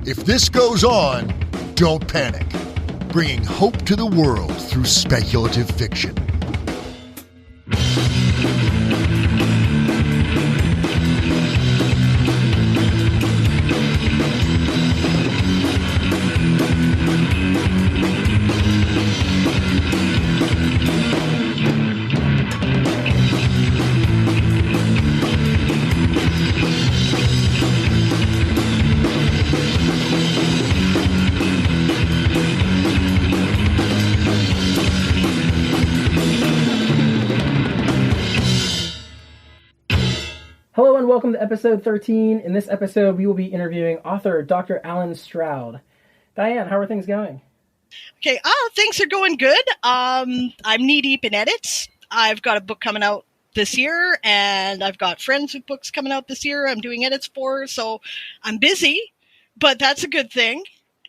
If this goes on, don't panic. Bringing hope to the world through speculative fiction. Hello and welcome to episode 13. In this episode, we will be interviewing author Dr. Alan Stroud. Diane, how are things going? Okay, things are going good. I'm knee-deep in edits. I've got a book coming out this year, and I've got friends with books coming out this year I'm doing edits for, so I'm busy, but that's a good thing.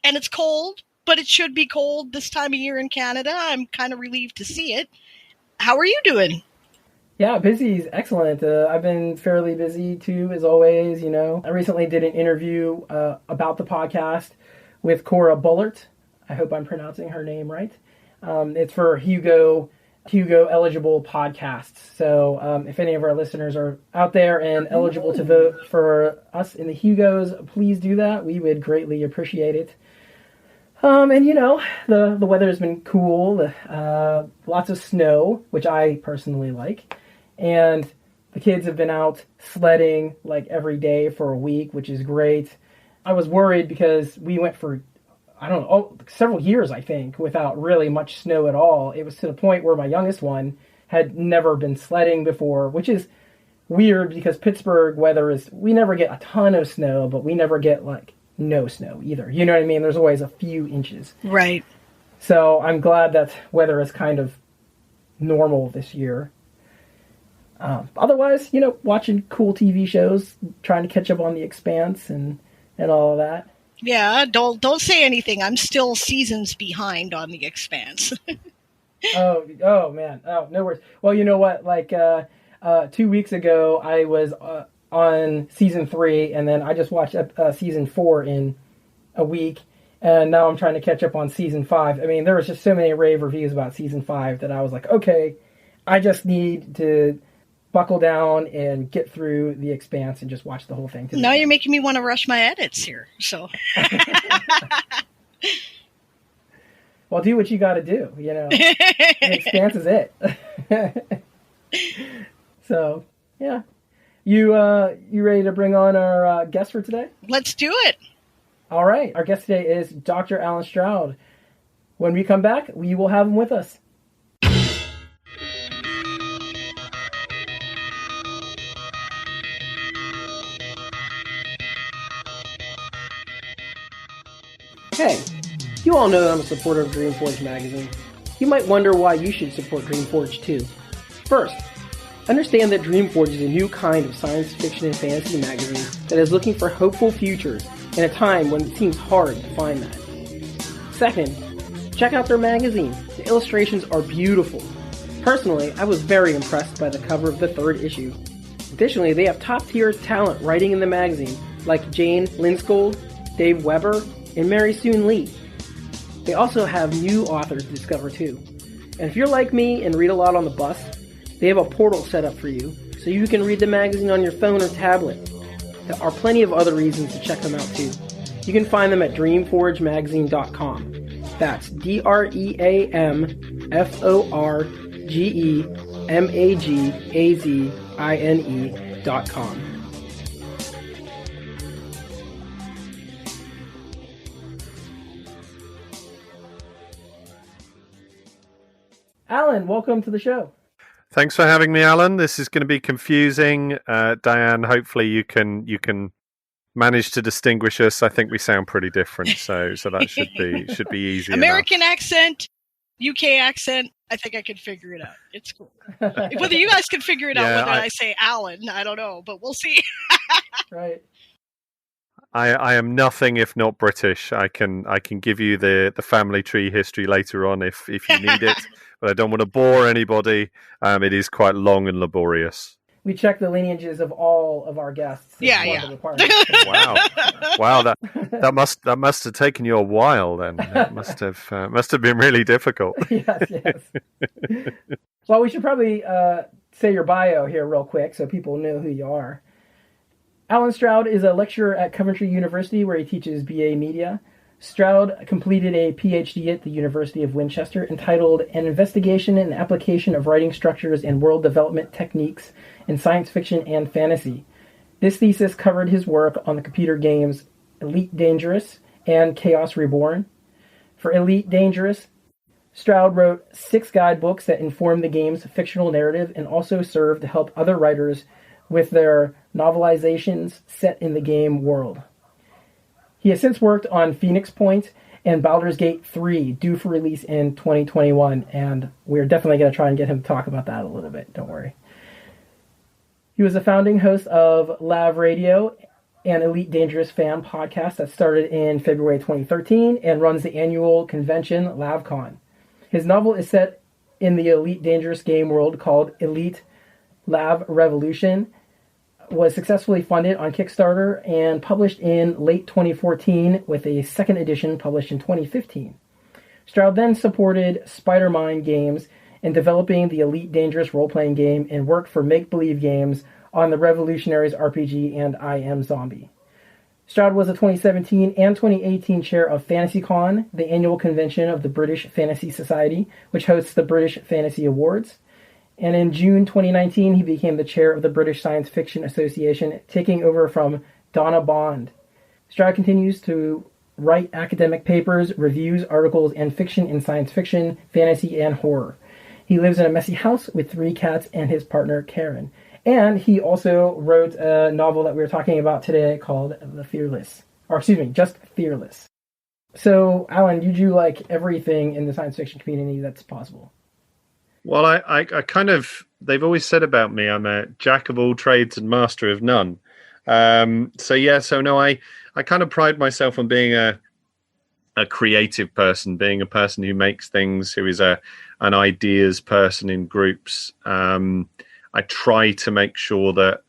And it's cold, but it should be cold this time of year in Canada. I'm kind of relieved to see it. How are you doing? Yeah, busy is excellent. I've been fairly busy too, as always. You know, I recently did an interview about the podcast with Cora Bullard. I hope I'm pronouncing her name right. It's for Hugo eligible podcasts. So if any of our listeners are out there and eligible to vote for us in the Hugos, please do that. We would greatly appreciate it. And you know, the weather has been cool. Lots of snow, which I personally like. And the kids have been out sledding like every day for a week, which is great. I was worried because we went for, several years, I think, without really much snow at all. It was to the point where my youngest one had never been sledding before, which is weird because Pittsburgh weather we never get a ton of snow, but we never get like no snow either. You know what I mean? There's always a few inches. Right. So I'm glad that weather is kind of normal this year. Otherwise, you know, watching cool TV shows, trying to catch up on The Expanse and all of that. Yeah, don't say anything. I'm still seasons behind on The Expanse. Oh man. Oh, no worries. Well, you know what? Like 2 weeks ago, I was on season 3, and then I just watched season 4 in a week, and now I'm trying to catch up on season 5. I mean, there was just so many rave reviews about season 5 that I was like, okay, I just need to buckle down and get through The Expanse and just watch the whole thing today. Now you're making me want to rush my edits here. So, well, do what you got to do. You know, The Expanse is it. So, yeah, you ready to bring on our guest for today? Let's do it. All right, our guest today is Dr. Alan Stroud. When we come back, we will have him with us. Hey, you all know that I'm a supporter of Dreamforge magazine. You might wonder why you should support Dreamforge too. First, understand that Dreamforge is a new kind of science fiction and fantasy magazine that is looking for hopeful futures in a time when it seems hard to find that. Second, check out their magazine. The illustrations are beautiful. Personally, I was very impressed by the cover of the 3rd issue. Additionally, they have top-tier talent writing in the magazine, like Jane Linskold, Dave Weber, and Mary Soon Lee. They also have new authors to discover too. And if you're like me and read a lot on the bus, they have a portal set up for you, so you can read the magazine on your phone or tablet. There are plenty of other reasons to check them out too. You can find them at dreamforgemagazine.com. That's DreamforgeMagazine.com. Alan, welcome to the show. Thanks for having me, Alan. This is going to be confusing. Diane, hopefully you can manage to distinguish us. I think we sound pretty different, so that should be easy. American enough. Accent, UK accent. I think I can figure it out. It's cool. Whether you guys can figure it out, whether I say Alan, I don't know, but we'll see. Right. I am nothing if not British. I can give you the family tree history later on if you need it, but I don't want to bore anybody. It is quite long and laborious. We check the lineages of all of our guests. Yeah. Wow, That must have taken you a while. Then it must have been really difficult. Yes. Well, we should probably say your bio here real quick so people know who you are. Alan Stroud is a lecturer at Coventry University where he teaches BA Media. Stroud completed a PhD at the University of Winchester entitled An Investigation and Application of Writing Structures and World Development Techniques in Science Fiction and Fantasy. This thesis covered his work on the computer games Elite Dangerous and Chaos Reborn. For Elite Dangerous, Stroud wrote 6 guidebooks that informed the game's fictional narrative and also served to help other writers with their novelizations set in the game world. He has since worked on Phoenix Point and Baldur's Gate 3, due for release in 2021, and we're definitely going to try and get him to talk about that a little bit, don't worry. He was a founding host of Lav Radio, an Elite Dangerous fan podcast that started in February 2013 and runs the annual convention LavCon. His novel is set in the Elite Dangerous game world called Elite Lav Revolution, was successfully funded on Kickstarter and published in late 2014 with a second edition published in 2015. Stroud then supported Spider-Mind Games in developing the Elite Dangerous role-playing game and worked for Make Believe Games on the Revolutionaries RPG and I Am Zombie. Stroud was a 2017 and 2018 chair of FantasyCon, the annual convention of the British Fantasy Society, which hosts the British Fantasy Awards. And in June 2019, he became the chair of the British Science Fiction Association, taking over from Donna Bond. Stroud continues to write academic papers, reviews, articles, and fiction in science fiction, fantasy, and horror. He lives in a messy house with 3 cats and his partner, Karen. And he also wrote a novel that we were talking about today called Just Fearless. So, Alan, you do like everything in the science fiction community that's possible. Well, I kind of, they've always said about me, I'm a jack of all trades and master of none. I kind of pride myself on being a creative person, being a person who makes things, who is an ideas person in groups. I try to make sure that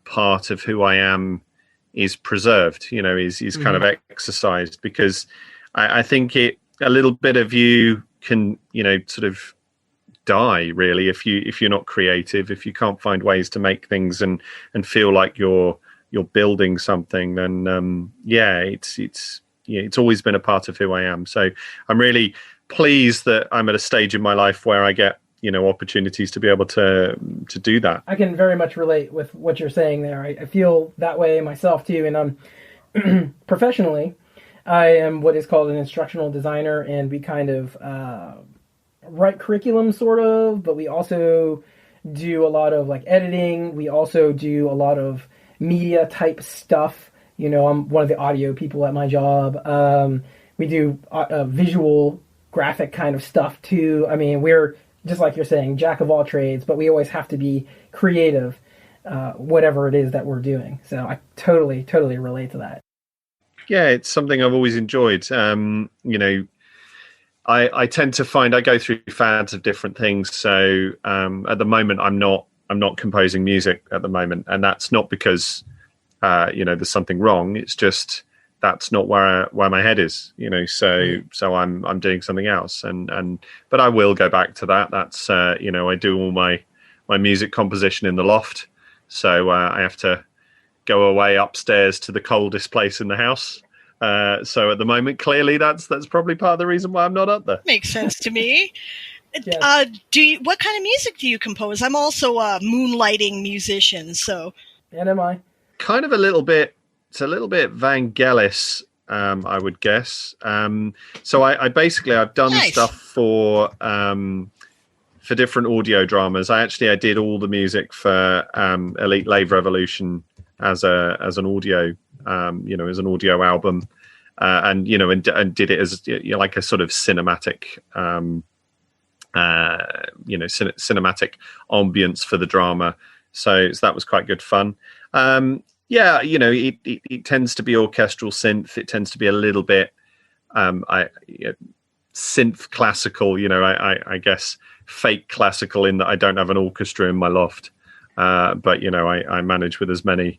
part of who I am is preserved, is kind of exercised, because I think a little bit of you can, sort of die really if you're not creative, if you can't find ways to make things and feel like you're building something, then it's always been a part of who I am. So I'm really pleased that I'm at a stage in my life where I get opportunities to be able to do that. I can very much relate with what you're saying there. I feel that way myself too, and professionally I am what is called an instructional designer, and we kind of write curriculum sort of, but we also do a lot of like editing. We also do a lot of media type stuff. I'm one of the audio people at my job. We do visual graphic kind of stuff too. I mean, we're just like you're saying, jack of all trades, but we always have to be creative, whatever it is that we're doing. So I totally relate to that. Yeah, it's something I've always enjoyed. I tend to find I go through fads of different things. So at the moment, I'm not composing music at the moment, and that's not because there's something wrong. It's just that's not where my head is. So I'm doing something else, but I will go back to that. That's I do all my music composition in the loft, so I have to go away upstairs to the coldest place in the house. So at the moment, clearly that's probably part of the reason why I'm not up there. Makes sense to me. Yes. What kind of music do you compose? I'm also a moonlighting musician, so. And am I? Kind of a little bit. It's a little bit Vangelis, I would guess. So I've done stuff for different audio dramas. I did all the music for Elite Lave Revolution as an audio. As an audio album, and did it as like a sort of cinematic, cinematic ambience for the drama. So that was quite good fun. It tends to be orchestral synth. It tends to be a little bit synth classical. I guess fake classical in that I don't have an orchestra in my loft, but I manage with as many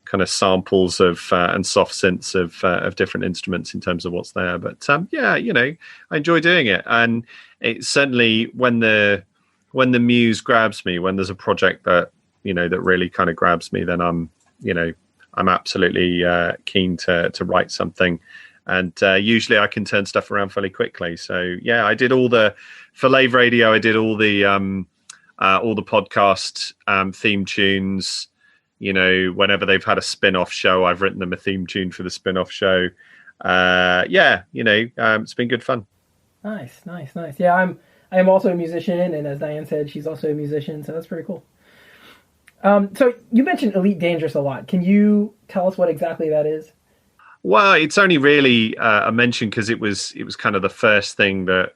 kind of samples of and soft synths of different instruments in terms of what's there. But yeah, I enjoy doing it, and it's certainly when the muse grabs me, when there's a project that that really kind of grabs me, then I'm absolutely keen to write something. And usually I can turn stuff around fairly quickly. So yeah, I did for Lave Radio. I did all the podcast theme tunes. Whenever they've had a spin-off show, I've written them a theme tune for the spin-off show. It's been good fun. Nice. Yeah, I am also a musician, and as Diane said, she's also a musician, so that's pretty cool. So you mentioned Elite Dangerous a lot. Can you tell us what exactly that is? Well, it's only really a mention because it was kind of the first thing that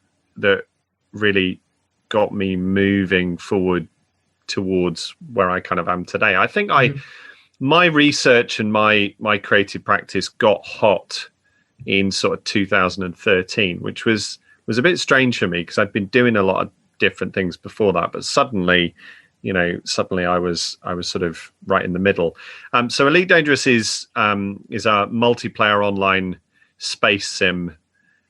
really got me moving forward towards where I kind of am today. I think my research and my creative practice got hot in sort of 2013, which was a bit strange for me because I'd been doing a lot of different things before that, but suddenly I was sort of right in the middle. So Elite Dangerous is a multiplayer online space sim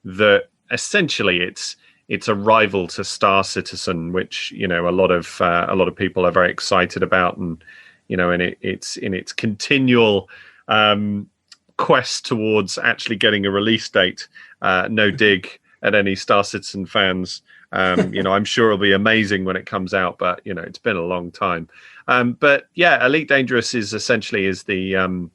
that essentially it's a rival to Star Citizen, which a lot of people are very excited about, and it's in its continual quest towards actually getting a release date. No dig at any Star Citizen fans. I'm sure it'll be amazing when it comes out, but it's been a long time. But yeah, Elite Dangerous is essentially the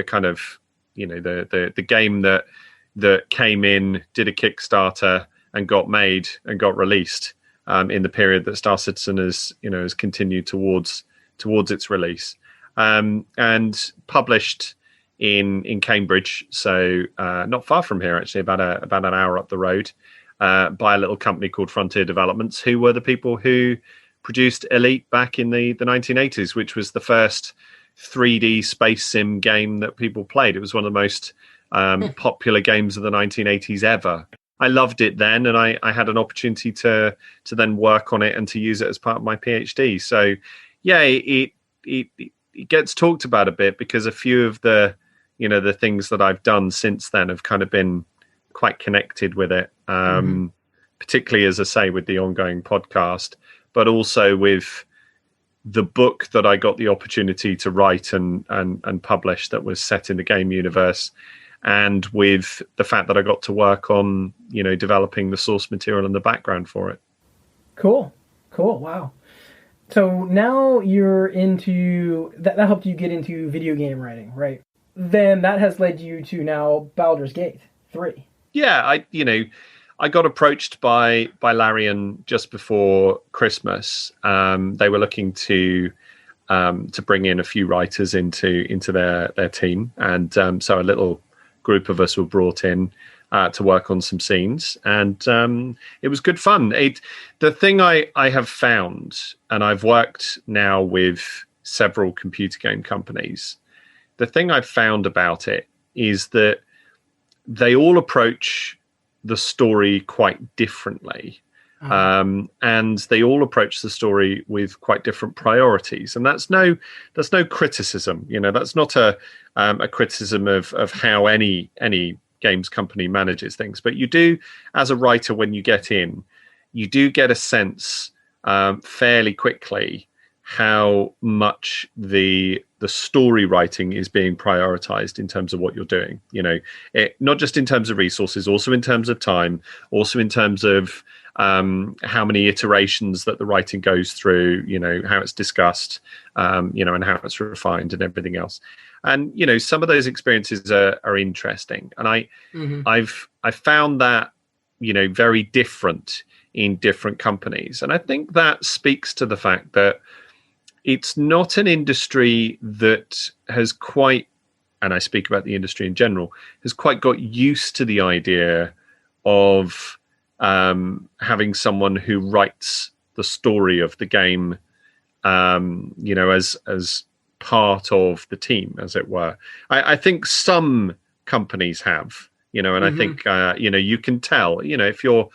kind of the game that came in, did a Kickstarter, and got made and got released in the period that Star Citizen has continued towards its release, and published in Cambridge, so not far from here, actually, about an hour up the road. By a little company called Frontier Developments, who were the people who produced Elite back in the 1980s, which was the first 3D space sim game that people played. It was one of the most popular games of the 1980s ever. I loved it then, and I had an opportunity to then work on it and to use it as part of my PhD. So yeah, it gets talked about a bit because a few of the things that I've done since then have kind of been quite connected with it, particularly, as I say, with the ongoing podcast, but also with the book that I got the opportunity to write and publish that was set in the game universe, and with the fact that I got to work on developing the source material and the background for it. Cool. Wow. So now you're into that helped you get into video game writing, right? Then that has led you to now Baldur's Gate 3. Yeah, I got approached by Larian just before Christmas. They were looking to bring in a few writers into their team, and so a little group of us were brought in to work on some scenes, and it was good fun. The thing I have found, and I've worked now with several computer game companies, the thing I've found about it is that they all approach the story quite differently. And they all approach the story with quite different priorities. And that's no criticism. That's not a criticism of how any games company manages things. But you do, as a writer, when you get in, you do get a sense fairly quickly how much the story writing is being prioritized in terms of what you're doing. Not just in terms of resources, also in terms of time, also in terms of how many iterations that the writing goes through, how it's discussed, and how it's refined and everything else. And, some of those experiences are interesting. And I've found that, very different in different companies. And I think that speaks to the fact that it's not an industry that has quite, and I speak about the industry in general, has quite got used to the idea of having someone who writes the story of the game, as part of the team, as it were. I think some companies have, and I think, you can tell, if you're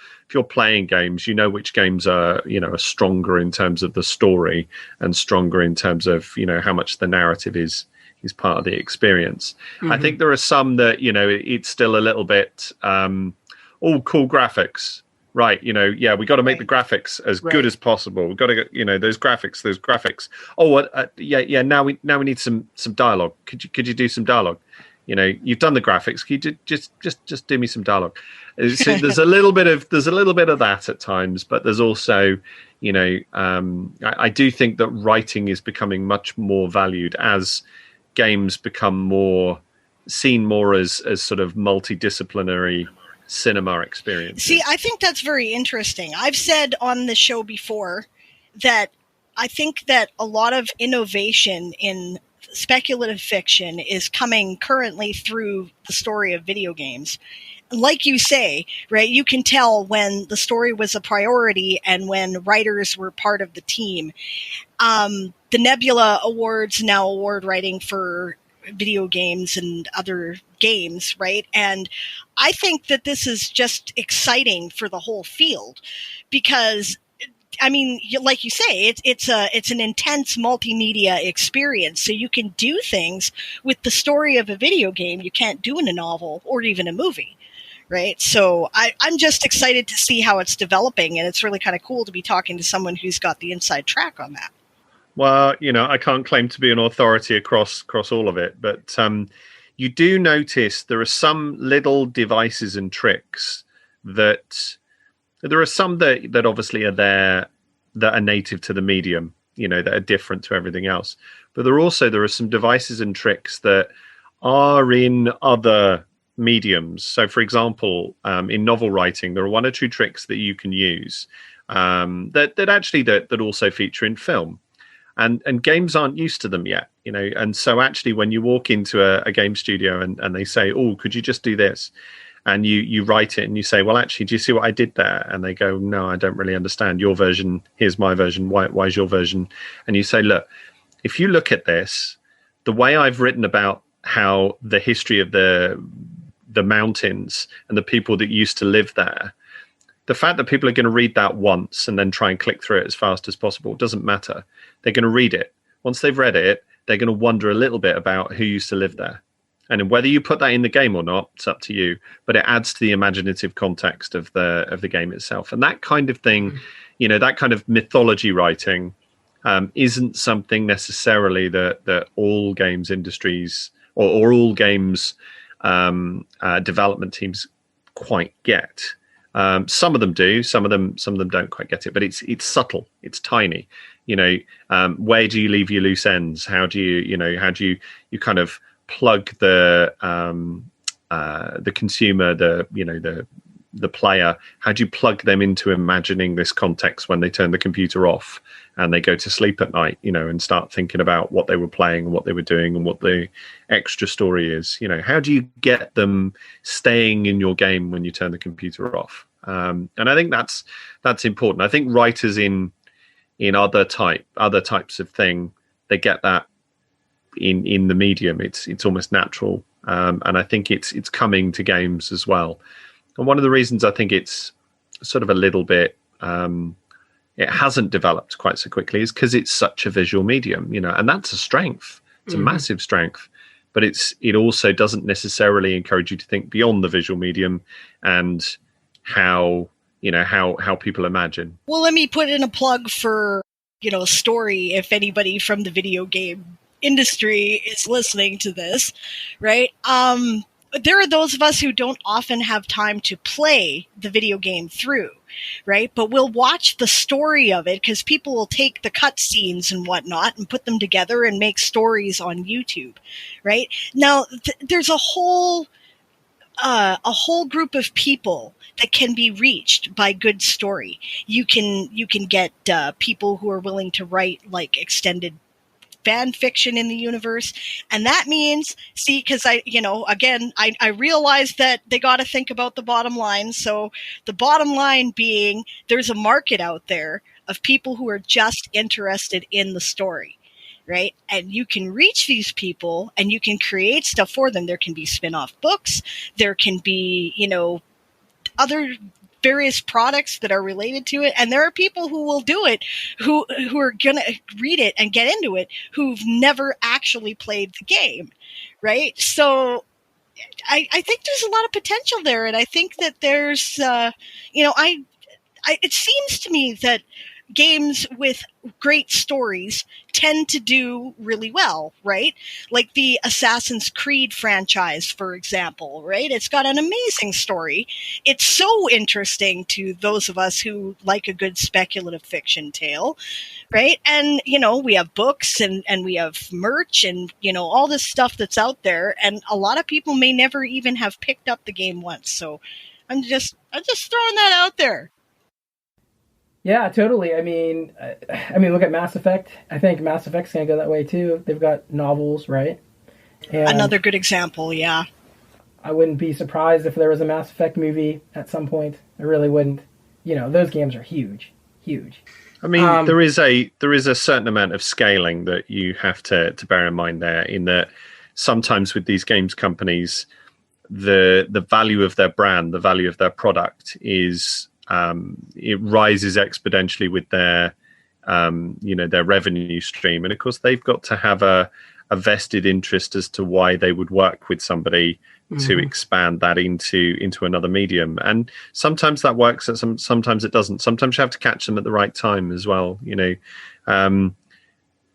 playing games, which games are stronger in terms of the story and stronger in terms of, how much the narrative is part of the experience. I think there are some that, it's still a little bit, cool graphics. Right, we got to make the graphics as good as possible. We've got to get, those graphics. Oh, Now we need some dialogue. Could you do some dialogue? You've done the graphics. Could you just do me some dialogue? So there's a little bit of that at times, but there's also, I do think that writing is becoming much more valued as games become seen more as sort of multidisciplinary cinema experience. See, I think that's very interesting. I've said on the show before that I think that a lot of innovation in speculative fiction is coming currently through the story of video games. Like you say, right, you can tell when the story was a priority and when writers were part of the team. The Nebula Awards now award writing for video games and other games, right? And I think that this is just exciting for the whole field because, I mean, like you say, it's an intense multimedia experience. So you can do things with the story of a video game you can't do in a novel or even a movie, right? So I'm just excited to see how it's developing, and it's really kind of cool to be talking to someone who's got the inside track on that. Well, I can't claim to be an authority across all of it, but you do notice there are some little devices and tricks that there are some that obviously are there that are native to the medium, that are different to everything else. But there are some devices and tricks that are in other mediums. So, for example, in novel writing, there are one or two tricks that you can use that also feature in film. And games aren't used to them yet, and so actually when you walk into a game studio and they say, oh, could you just do this? And you write it and you say, well, actually, do you see what I did there? And they go, no, I don't really understand your version. Here's my version. Why is your version? And you say, look, if you look at this, the way I've written about how the history of the mountains and the people that used to live there, the fact that people are going to read that once and then try and click through it as fast as possible doesn't matter. They're going to read it. Once they've read it, they're going to wonder a little bit about who used to live there. And whether you put that in the game or not, it's up to you. But it adds to the imaginative context of the game itself. And that kind of thing, that kind of mythology writing isn't something necessarily that all games industries or all games development teams quite get. Some of them do, some of them don't quite get it, but it's subtle, it's tiny. Where do you leave your loose ends? How do you kind of plug the consumer, the player? How do you plug them into imagining this context when they turn the computer off and they go to sleep at night, and start thinking about what they were playing and what they were doing and what the extra story is? How do you get them staying in your game when you turn the computer off? And I think that's important. I think writers in other types of thing, they get that in the medium. It's almost natural, and I think it's coming to games as well. And one of the reasons I think it's sort of a little bit it hasn't developed quite so quickly is because it's such a visual medium, and that's a strength. It's a massive strength, but it also doesn't necessarily encourage you to think beyond the visual medium and how people imagine. Well, let me put in a plug for story. If anybody from the video game industry is listening to this, right? There are those of us who don't often have time to play the video game through, right? But we'll watch the story of it because people will take the cutscenes and whatnot and put them together and make stories on YouTube, right? Now, there's a whole group of people that can be reached by good story. You can get people who are willing to write like extended fan fiction in the universe. And that means, because I realize that they got to think about the bottom line. So the bottom line being there's a market out there of people who are just interested in the story, right? And you can reach these people and you can create stuff for them. There can be spin-off books. There can be, other various products that are related to it. And there are people who will do it, who are going to read it and get into it, who've never actually played the game. Right. So I think there's a lot of potential there. And I think that there's, it seems to me that games with great stories tend to do really well, right? Like the Assassin's Creed franchise, for example, right? It's got an amazing story. It's so interesting to those of us who like a good speculative fiction tale, right? And, we have books and we have merch and, all this stuff that's out there. And a lot of people may never even have picked up the game once. So I'm just throwing that out there. Yeah, totally. I mean, look at Mass Effect. I think Mass Effect's going to go that way too. They've got novels, right? And another good example, yeah. I wouldn't be surprised if there was a Mass Effect movie at some point. I really wouldn't. Those games are huge. I mean, there is a certain amount of scaling that you have to bear in mind there, in that sometimes with these games companies, the value of their brand, the value of their product is it rises exponentially with their their revenue stream, and of course they've got to have a vested interest as to why they would work with somebody to expand that into another medium. And sometimes that works, and sometimes it doesn't. Sometimes you have to catch them at the right time as well.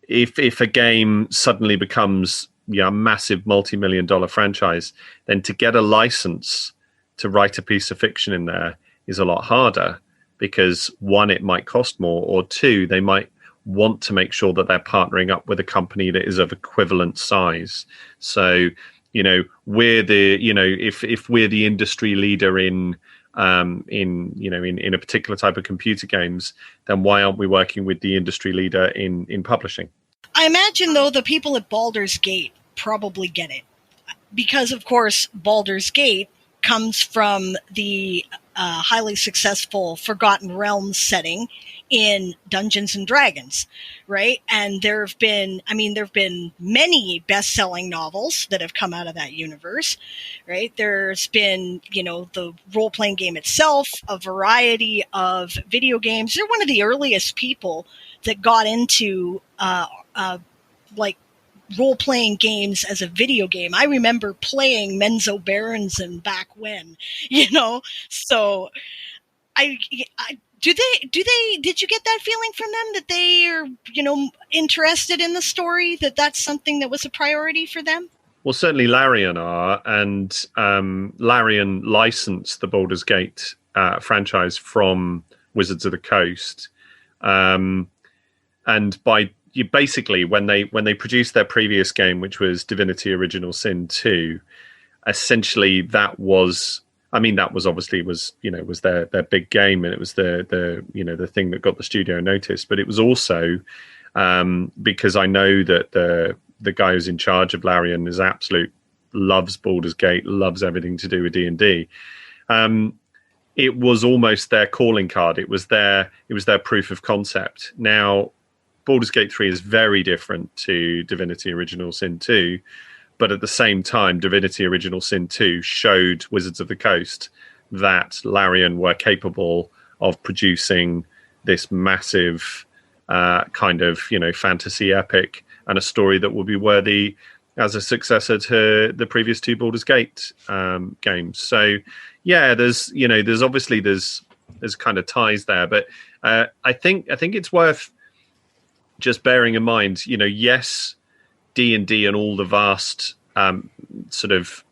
If a game suddenly becomes a massive multi-million-dollar franchise, then to get a license to write a piece of fiction in there is a lot harder, because one, it might cost more, or two, they might want to make sure that they're partnering up with a company that is of equivalent size. So, we're if we're the industry leader in a particular type of computer games, then why aren't we working with the industry leader in publishing? I imagine, though, the people at Baldur's Gate probably get it, because, of course, Baldur's Gate comes from the highly successful Forgotten Realms setting in Dungeons and Dragons, right? And there have been many best-selling novels that have come out of that universe, right? There's been, the role-playing game itself, a variety of video games. They're one of the earliest people that got into role-playing games as a video game. I remember playing Menzo Berensson back when, so did you get that feeling from them, that they are, interested in the story, that's something that was a priority for them? Well, certainly Larian are, and Larian licensed the Baldur's Gate franchise from Wizards of the Coast. And basically, when they produced their previous game, which was Divinity Original Sin 2, essentially that was obviously their big game, and it was the thing that got the studio noticed. But it was also because I know that the guy who's in charge of Larian loves Baldur's Gate, loves everything to do with D&D. It was almost their calling card. It was their proof of concept. Now, Baldur's Gate 3 is very different to Divinity Original Sin 2, but at the same time, Divinity Original Sin 2 showed Wizards of the Coast that Larian were capable of producing this massive kind of, fantasy epic, and a story that will be worthy as a successor to the previous two Baldur's Gate games. So, yeah, there's kind of ties there, but I think it's worth just bearing in mind, yes, D&D and all the vast sort of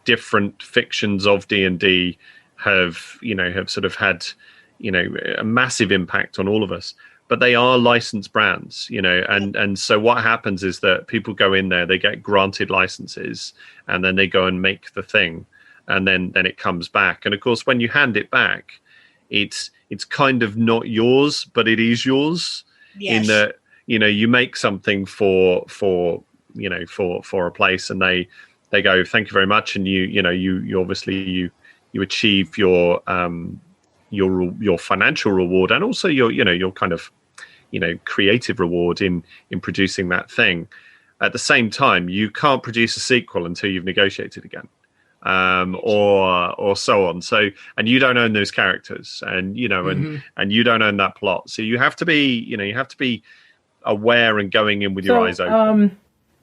different fictions of D&D have sort of had, a massive impact on all of us, but they are licensed brands, and so what happens is that people go in there, they get granted licenses, and then they go and make the thing, and then it comes back. And of course, when you hand it back, it's kind of not yours, but it is yours. Yes. In that, you make something for a place, and they go, thank you very much, and you obviously you achieve your financial reward, and also your kind of creative reward in producing that thing. At the same time, you can't produce a sequel until you've negotiated again. or so on. So, and you don't own those characters, and and you don't own that plot. So you have to be aware and going in with your eyes open.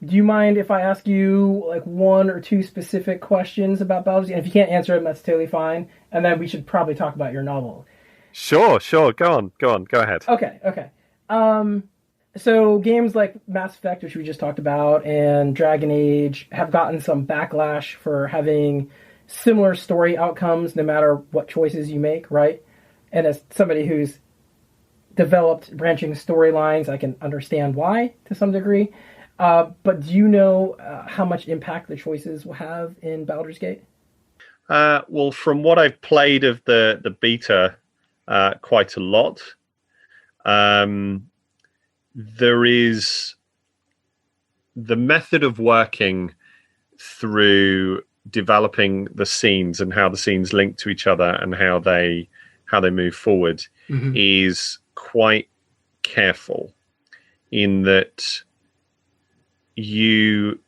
Do you mind if I ask you like one or two specific questions about Baldur's Gate? And if you can't answer them, that's totally fine. And then we should probably talk about your novel. Sure. Go on. Go ahead. Okay. So games like Mass Effect, which we just talked about, and Dragon Age have gotten some backlash for having similar story outcomes no matter what choices you make, right? And as somebody who's developed branching storylines, I can understand why to some degree. But do you know how much impact the choices will have in Baldur's Gate? Well, from what I've played of the beta quite a lot, there is the method of working through developing the scenes and how the scenes link to each other and how they move forward is quite careful, in that you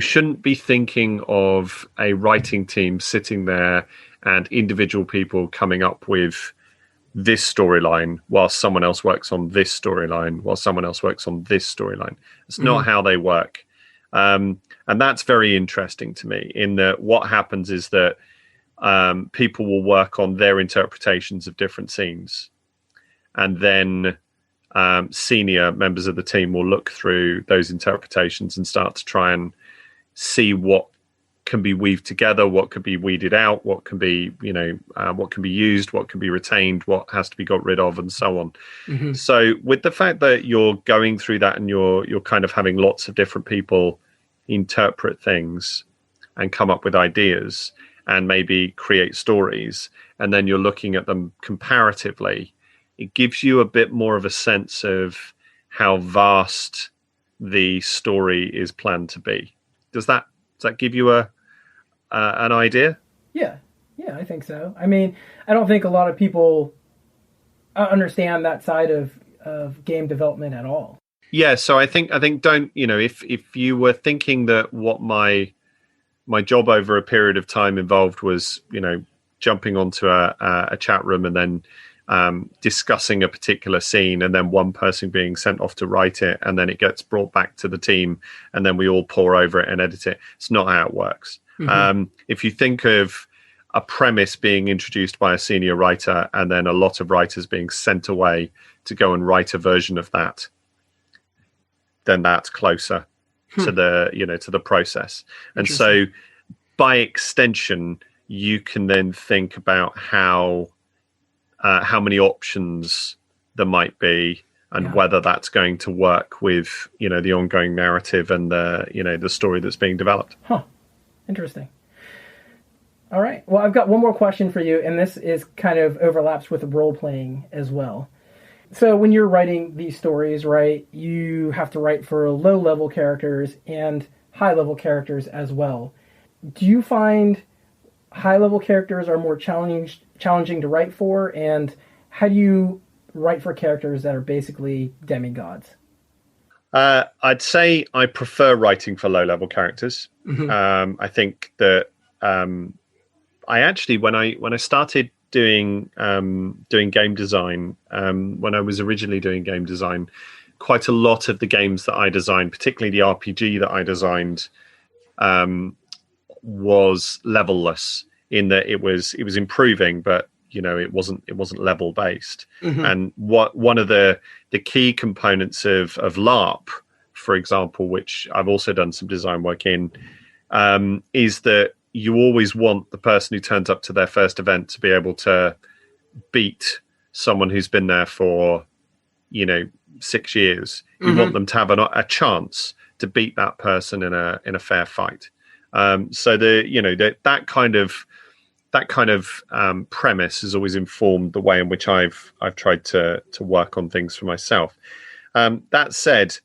shouldn't be thinking of a writing team sitting there and individual people coming up with this storyline while someone else works on this storyline while someone else works on this storyline. It's not how they work. And that's very interesting to me, in that what happens is that people will work on their interpretations of different scenes, and then senior members of the team will look through those interpretations and start to try and see what can be weaved together, what could be weeded out, what can be, what can be used, what can be retained, what has to be got rid of, and so on. So with the fact that you're going through that and you're kind of having lots of different people interpret things and come up with ideas and maybe create stories, and then you're looking at them comparatively, it gives you a bit more of a sense of how vast the story is planned to be. Does that give you an idea? Yeah, I think so. I mean, I don't think a lot of people understand that side of game development at all. Yeah, so I think don't, if you were thinking that what my job over a period of time involved was, jumping onto a chat room and then discussing a particular scene, and then one person being sent off to write it, and then it gets brought back to the team, and then we all pour over it and edit it. It's not how it works. If you think of a premise being introduced by a senior writer and then a lot of writers being sent away to go and write a version of that, then that's closer to the process. And so by extension, you can then think about how many options there might be, and whether that's going to work with, the ongoing narrative and the story that's being developed. Interesting. All right. Well, I've got one more question for you, and this is kind of overlaps with role playing as well. So when you're writing these stories, right, you have to write for low level characters and high level characters as well. Do you find high level characters are more challenging to write for, and how do you write for characters that are basically demigods? I'd say I prefer writing for low-level characters. I think that I actually, when I started doing game design, when I was originally doing game design, quite a lot of the games that I designed, particularly the RPG that I designed, was levelless, in that it was improving, but it wasn't level based. And one of the key components of LARP, for example, which I've also done some design work in, is that you always want the person who turns up to their first event to be able to beat someone who's been there for 6 years. You want them to have a chance to beat that person in a fair fight. So that kind of premise has always informed the way in which I've tried to work on things for myself. That said,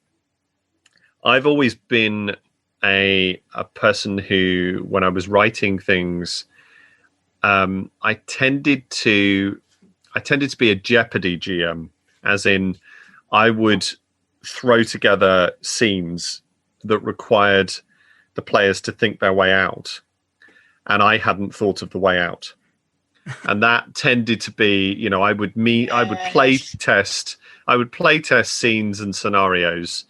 I've always been a person who, when I was writing things, I tended to be a Jeopardy GM, as in I would throw together scenes that required the players to think their way out. and I hadn't thought of the way out. And that tended to be, you know, I would play test scenes and scenarios,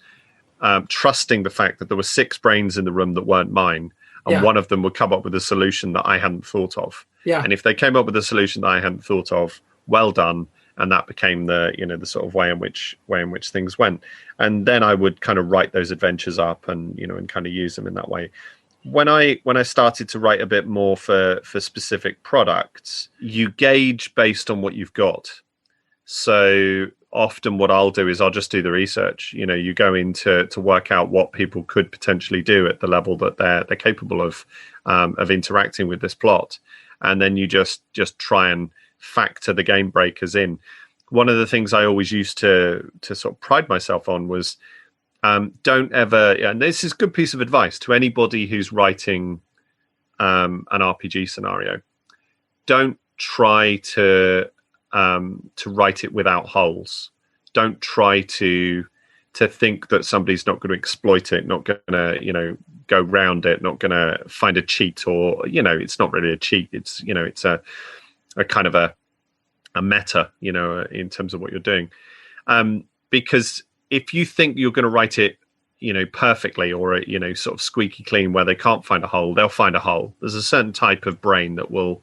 trusting the fact that there were 6 brains in the room that weren't mine, and one of them would come up with a solution that I hadn't thought of. Yeah. And if they came up with a solution that I hadn't thought of, well done. And that became the, you know, the sort of way in which things went. And then I would kind of write those adventures up and, you know, and kind of use them in that way. When I started to write a bit more for specific products, you gauge based on what you've got. So often what I'll do is I'll just do the research. You know, you go in to work out what people could potentially do at the level that they're capable of interacting with this plot. And then you just try and factor the game breakers in. One of the things I always used to sort of pride myself on was don't ever, and this is a good piece of advice to anybody who's writing an RPG scenario, don't try to write it without holes. Don't try to think that somebody's not going to exploit it, not going to, you know, go round it, not going to find a cheat, or, you know, it's not really a cheat. It's, you know, it's a kind of a meta, you know, in terms of what you're doing. Because if you think you're going to write it, you know, perfectly, or, you know, sort of squeaky clean where they can't find a hole, they'll find a hole. There's a certain type of brain that will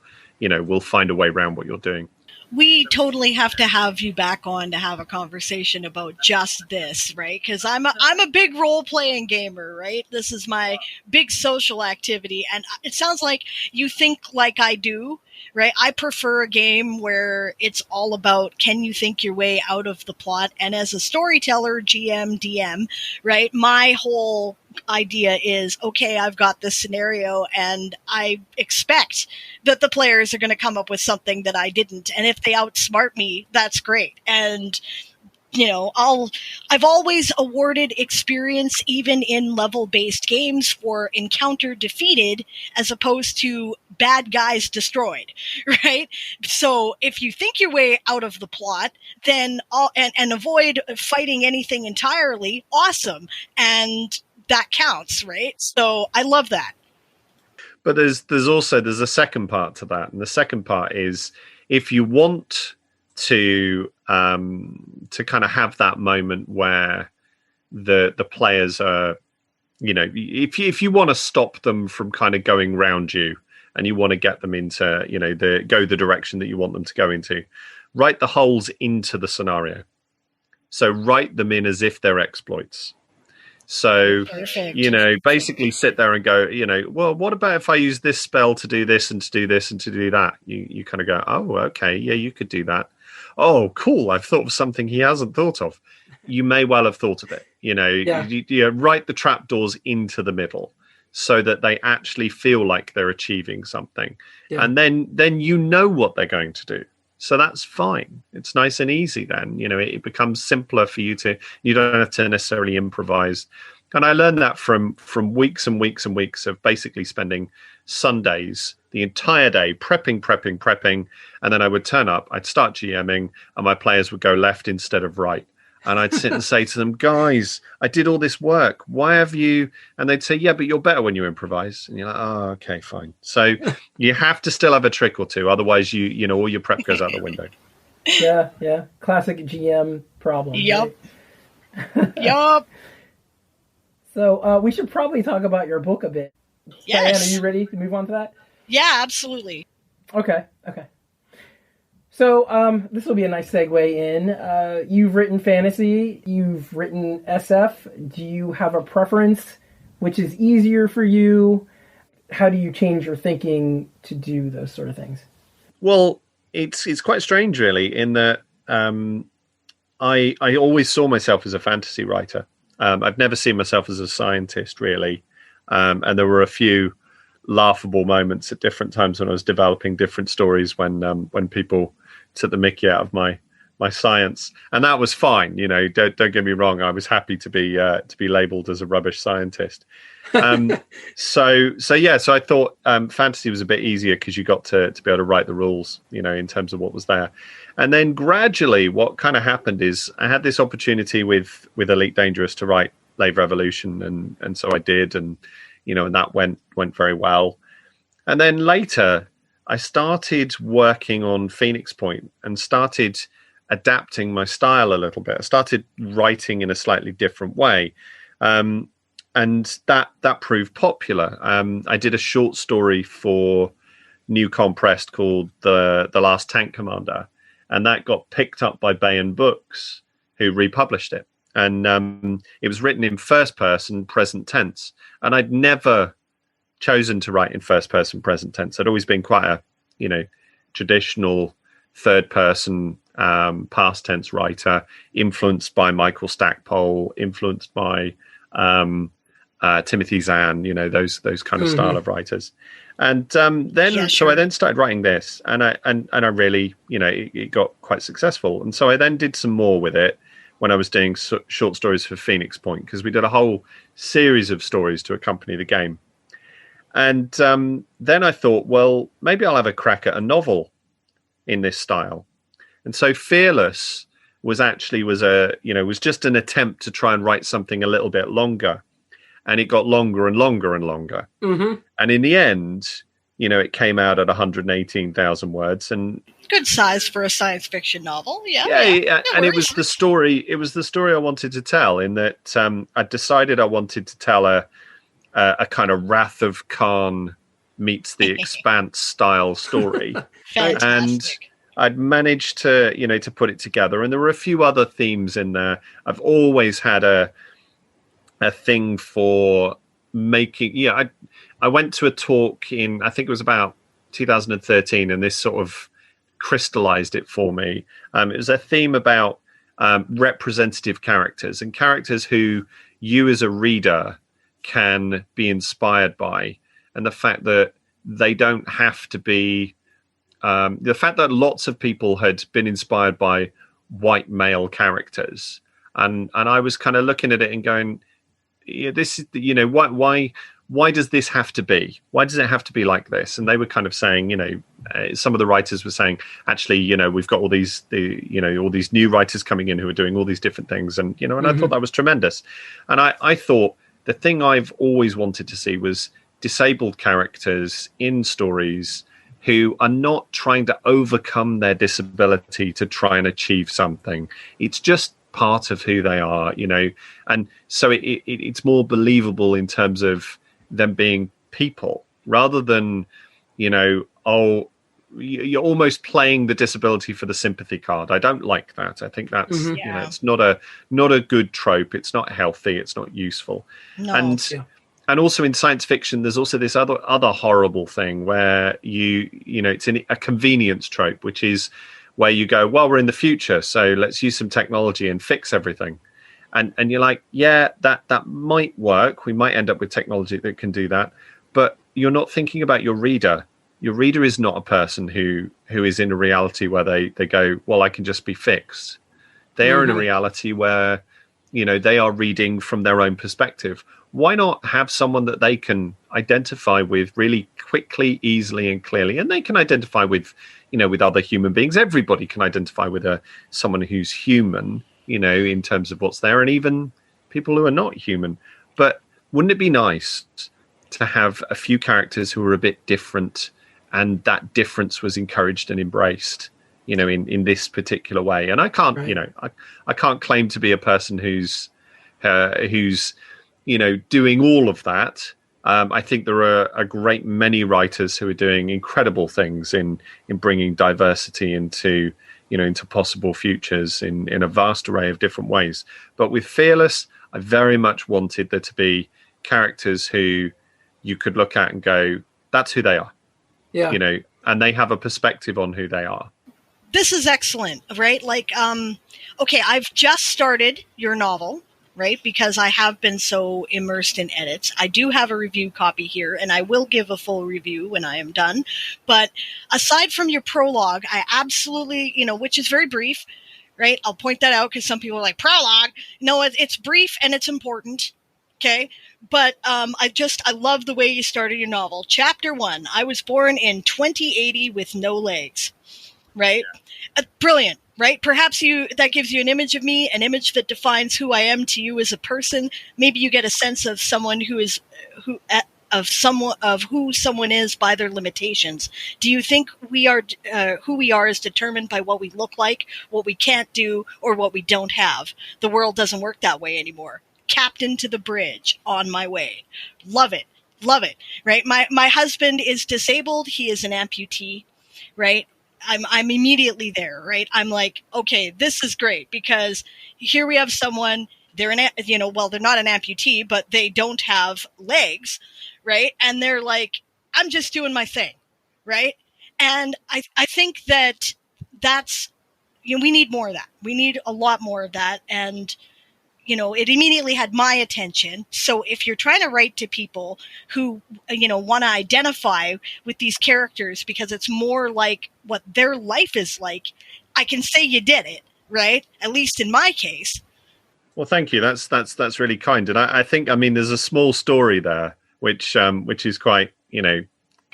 find a way around what you're doing. We totally have to have you back on to have a conversation about just this, right? Because I'm a big role-playing gamer, right? This is my big social activity, and it sounds like you think like I do, right? I prefer a game where it's all about, can you think your way out of the plot? And as a storyteller, GM, DM, right, my whole idea is, okay, I've got this scenario and I expect that the players are going to come up with something that I didn't. And if they outsmart me, that's great. And, you know, I've always awarded experience even in level-based games for encounter defeated as opposed to bad guys destroyed, right? So if you think your way out of the plot, then and avoid fighting anything entirely, awesome. And that counts, right? So I love that. But there's a second part to that, and the second part is, if you want to kind of have that moment where the players are, you know, if you want to stop them from kind of going round you, and you want to get them into, you know, go the direction that you want them to go into, write the holes into the scenario. So write them in as if they're exploits. So, perfect. You know, basically sit there and go, you know, well, what about if I use this spell to do this and to do this and to do that? You kind of go, oh, okay, yeah, you could do that. Oh, cool, I've thought of something he hasn't thought of. You may well have thought of it. You know, you write the trapdoors into the middle so that they actually feel like they're achieving something. Yeah. And then you know what they're going to do. So that's fine. It's nice and easy then. You know, it becomes simpler for you don't have to necessarily improvise. And I learned that from weeks and weeks and weeks of basically spending Sundays, the entire day, prepping. And then I would turn up, I'd start GMing, and my players would go left instead of right. And I'd sit and say to them, guys, I did all this work. Why have you? And they'd say, yeah, but you're better when you improvise. And you're like, oh, okay, fine. So you have to still have a trick or two. Otherwise, you know, all your prep goes out the window. Yeah. Classic GM problem. Yep. Right? Yep. So we should probably talk about your book a bit. Yes. Diane, are you ready to move on to that? Yeah, absolutely. Okay. So this will be a nice segue in. You've written fantasy. You've written SF. Do you have a preference? Which is easier for you? How do you change your thinking to do those sort of things? Well, it's quite strange, really, in that I always saw myself as a fantasy writer. I've never seen myself as a scientist, really. And there were a few laughable moments at different times when I was developing different stories when people took the mickey out of my science, and that was fine. You know, don't get me wrong. I was happy to be labeled as a rubbish scientist. So I thought fantasy was a bit easier because you got to be able to write the rules, you know, in terms of what was there. And then gradually, what kind of happened is I had this opportunity with Elite Dangerous to write Lave Revolution, and so I did, and you know, and that went very well. And then later, I started working on Phoenix Point and started adapting my style a little bit. I started writing in a slightly different way. And that proved popular. I did a short story for New Compressed called The Last Tank Commander, and that got picked up by Bayon Books, who republished it. And it was written in first person present tense. And I'd never chosen to write in first person present tense. I'd always been quite a, traditional third person past tense writer, influenced by Michael Stackpole, influenced by Timothy Zahn, those kind of style of writers. And so I then started writing this, and I really, it got quite successful. And so I then did some more with it when I was doing short stories for Phoenix Point, because we did a whole series of stories to accompany the game. And then I thought, well, maybe I'll have a crack at a novel in this style. And so Fearless was just an attempt to try and write something a little bit longer. And it got longer and longer and longer. Mm-hmm. And in the end, it came out at 118,000 words. And good size for a science fiction novel. Yeah. And it was the story. It was the story I wanted to tell. In that, I decided I wanted to tell a kind of Wrath of Khan meets the Expanse style story. Fantastic. And I'd managed to, to put it together. And there were a few other themes in there. I've always had a thing for making. I went to a talk in, I think it was about 2013, and this sort of crystallized it for me. It was a theme about representative characters and characters who you as a reader can be inspired by, and the fact that they don't have to be the fact that lots of people had been inspired by white male characters, and I was kind of looking at it and going, this is, why does this have to be? Why does it have to be like this? And they were kind of saying, some of the writers were saying, actually, we've got all these new writers coming in who are doing all these different things, and and I thought that was tremendous. And I thought the thing I've always wanted to see was disabled characters in stories who are not trying to overcome their disability to try and achieve something. It's just part of who they are, and so it's more believable in terms of them being people, rather than, you're almost playing the disability for the sympathy card. I don't like that. I think that's it's not a good trope. It's not healthy. It's not useful. No. And also in science fiction, there's also this other horrible thing where it's a convenience trope, which is where you go, well, we're in the future, so let's use some technology and fix everything. And you're like, yeah, that might work. We might end up with technology that can do that. But you're not thinking about your reader. Your reader is not a person who is in a reality where they go, well, I can just be fixed. They are in a reality where, they are reading from their own perspective. Why not have someone that they can identify with really quickly, easily, and clearly? And they can identify with, with other human beings. Everybody can identify with someone who's human, in terms of what's there, and even people who are not human. But wouldn't it be nice to have a few characters who are a bit different, and that difference was encouraged and embraced, in this particular way? And I can't, I can't claim to be a person who's doing all of that. I think there are a great many writers who are doing incredible things in bringing diversity into possible futures in a vast array of different ways. But with Fearless, I very much wanted there to be characters who you could look at and go, that's who they are. Yeah. And they have a perspective on who they are. This is excellent, right? Like, okay, I've just started your novel, right? Because I have been so immersed in edits. I do have a review copy here, and I will give a full review when I am done. But aside from your prologue, I absolutely, which is very brief, right? I'll point that out because some people are like, prologue? No, it's brief and it's important. Okay. But I love the way you started your novel. Chapter 1, I was born in 2080 with no legs, right? Brilliant. Right? Perhaps that gives you an image of me, an image that defines who I am to you as a person. Maybe you get a sense of someone who of who someone is by their limitations. Do you think who we are is determined by what we look like, what we can't do, or what we don't have? The world doesn't work that way anymore. Captain to the bridge, on my way. Love it. Love it. Right? My husband is disabled. He is an amputee. Right? I'm immediately there. Right? I'm like, okay, this is great, because here we have someone, they're they're not an amputee, but they don't have legs. Right? And they're like, I'm just doing my thing. Right? And I think that's, we need more of that. We need a lot more of that. And, it immediately had my attention. So if you're trying to write to people who, want to identify with these characters because it's more like what their life is like, I can say you did it, right? At least in my case. Well, thank you. That's really kind. And I think, there's a small story there, which is quite,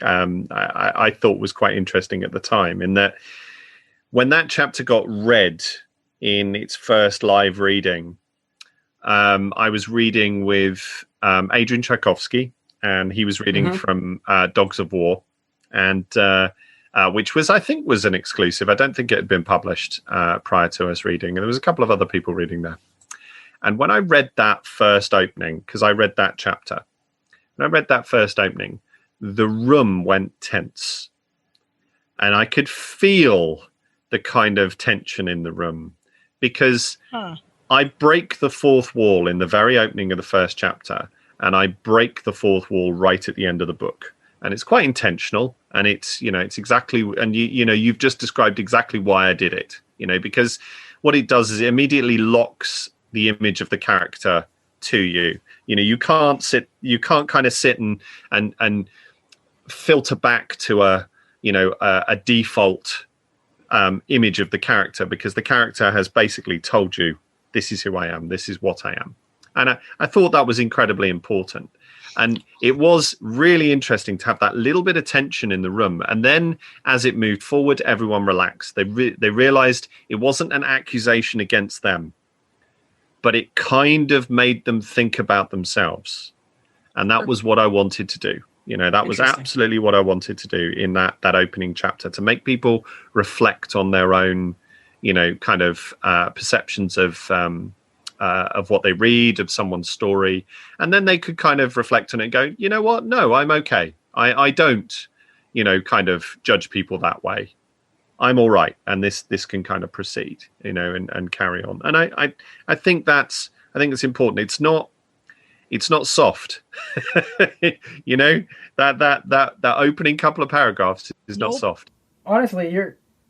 I thought was quite interesting at the time, in that when that chapter got read in its first live reading, I was reading with Adrian Tchaikovsky, and he was reading from Dogs of War, and which I think was an exclusive. I don't think it had been published prior to us reading, and there was a couple of other people reading there. And when I read that first opening, because I read that chapter, when I read that first opening, the room went tense, and I could feel the kind of tension in the room, because I break the fourth wall in the very opening of the first chapter, and I break the fourth wall right at the end of the book. And it's quite intentional, and it's exactly, and you've just described exactly why I did it, because what it does is it immediately locks the image of the character to you. You can't kind of sit and filter back to a default image of the character, because the character has basically told you, this is who I am, this is what I am. And I thought that was incredibly important. And it was really interesting to have that little bit of tension in the room. And then as it moved forward, everyone relaxed. They realized it wasn't an accusation against them, but it kind of made them think about themselves. And that was what I wanted to do. That was absolutely what I wanted to do in that opening chapter, to make people reflect on their own, kind of perceptions of what they read, of someone's story. And then they could kind of reflect on it and go, you know what? No, I'm okay. I don't, kind of judge people that way. I'm all right. And this can kind of proceed, and carry on. And I think that's important. It's not soft. that opening couple of paragraphs is not soft. Honestly,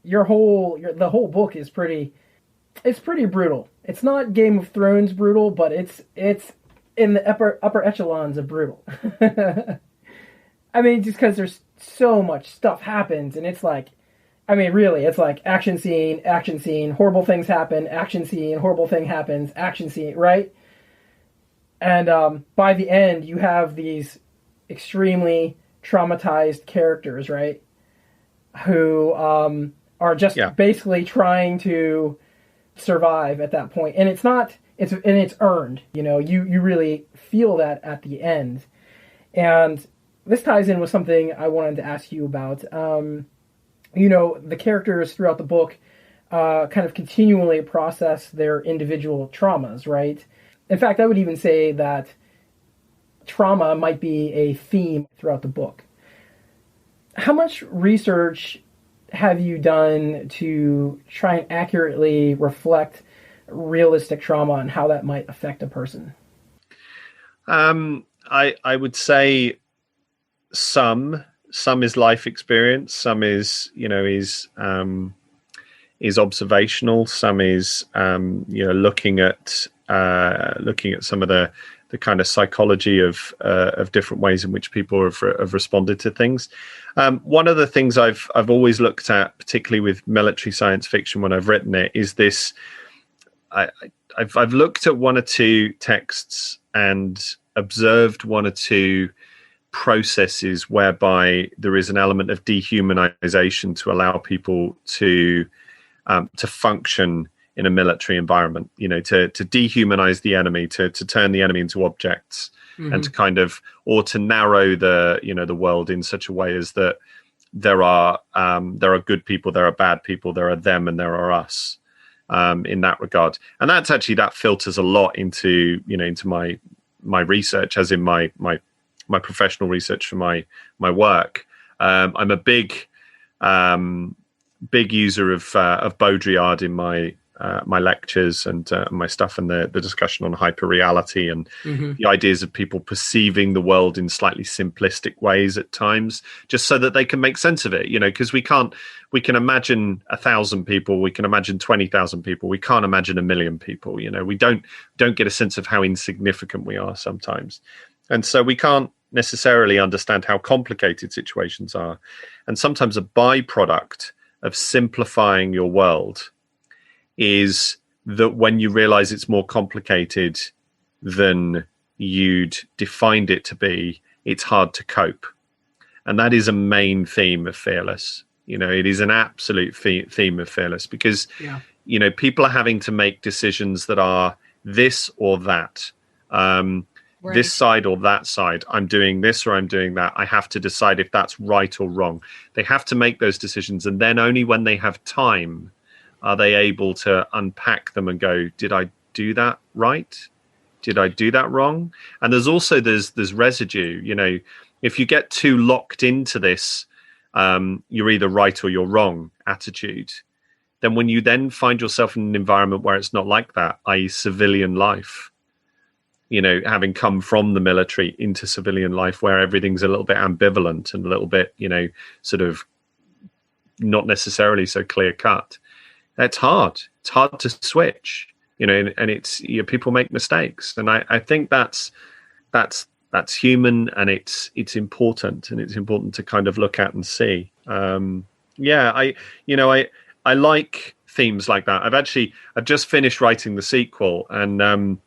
the whole book is pretty brutal. It's not Game of Thrones brutal, but it's in the upper echelons of brutal. Just because there's so much stuff happens, and it's like, really, it's like action scene, horrible things happen, action scene, horrible thing happens, action scene, right? And by the end, you have these extremely traumatized characters, right? Who are just basically trying to survive at that point. And it's earned. You really feel that at the end. And this ties in with something I wanted to ask you about. The characters throughout the book kind of continually process their individual traumas, right? In fact, I would even say that trauma might be a theme throughout the book. How much research have you done to try and accurately reflect realistic trauma and how that might affect a person? I would say some is life experience, some is observational, some is looking at some of the kind of psychology of different ways in which people have responded to things. One of the things I've always looked at, particularly with military science fiction when I've written it, is this. I've looked at one or two texts and observed one or two processes whereby there is an element of dehumanization to allow people to function in a military environment, to dehumanize the enemy, to turn the enemy into objects, and to kind of, or to narrow the, the world in such a way as that there are good people, there are bad people, there are them, and there are us, in that regard. And that filters a lot into, into my research, as in my professional research for my work. I'm a big user of Baudrillard in my lectures and my stuff, and the discussion on hyperreality and the ideas of people perceiving the world in slightly simplistic ways at times, just so that they can make sense of it. Because we can imagine 1,000 people, we can imagine 20,000 people, we can't imagine 1 million people. We don't get a sense of how insignificant we are sometimes, and so we can't necessarily understand how complicated situations are. And sometimes a byproduct of simplifying your world is that when you realize it's more complicated than you'd defined it to be, it's hard to cope. And that is a main theme of Fearless. It is an absolute theme of Fearless, because people are having to make decisions that are this or that, Right. this side or that side. I'm doing this or I'm doing that. I have to decide if that's right or wrong. They have to make those decisions, and then only when they have time are they able to unpack them and go, did I do that right? Did I do that wrong? And there's also there's residue. If you get too locked into this you're either right or you're wrong attitude, then when you then find yourself in an environment where it's not like that, i.e. civilian life, having come from the military into civilian life, where everything's a little bit ambivalent and a little bit, sort of not necessarily so clear cut. It's hard. It's hard to switch, and it's, people make mistakes. And I think that's human, and it's important, and it's important to kind of look at and see. I like themes like that. I've just finished writing the sequel, and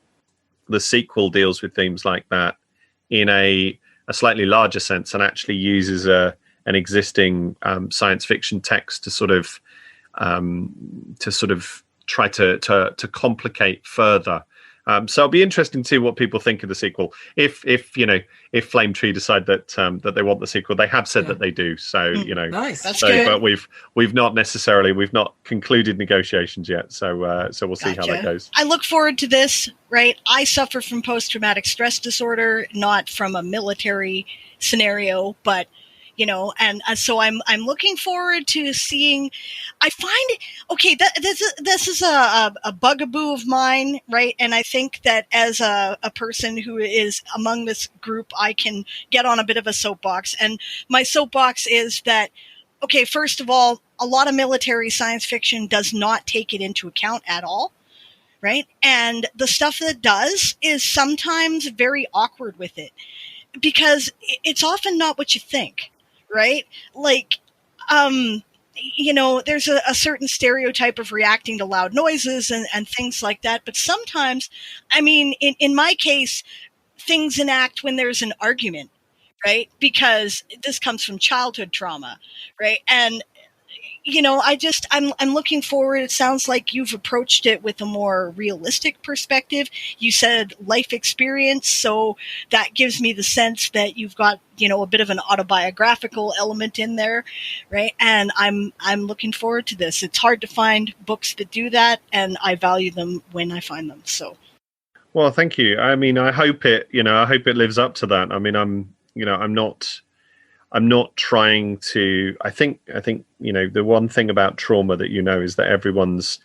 the sequel deals with themes like that in a slightly larger sense, and actually uses an existing science fiction text to sort of try to complicate further. So it'll be interesting to see what people think of the sequel. If Flame Tree decide that they want the sequel, they have said that they do. So Nice. That's good. But we've not concluded negotiations yet. So we'll see how that goes. I look forward to this. Right, I suffer from post-traumatic stress disorder, not from a military scenario, but and so I'm looking forward to seeing. I find this is a bugaboo of mine, right? And I think that as a person who is among this group, I can get on a bit of a soapbox. And my soapbox is that, first of all, a lot of military science fiction does not take it into account at all. Right. And the stuff that does is sometimes very awkward with it, because it's often not what you think. Right. Like, there's a certain stereotype of reacting to loud noises and things like that. But sometimes, in my case, things enact when there's an argument. Right. Because this comes from childhood trauma. Right. And I'm looking forward. It sounds like you've approached it with a more realistic perspective. You said life experience, so that gives me the sense that you've got, a bit of an autobiographical element in there, right? And I'm looking forward to this. It's hard to find books that do that, and I value them when I find them. So, well, thank you. I hope it lives up to that. I'm not trying to. I think the one thing about trauma that is that everyone's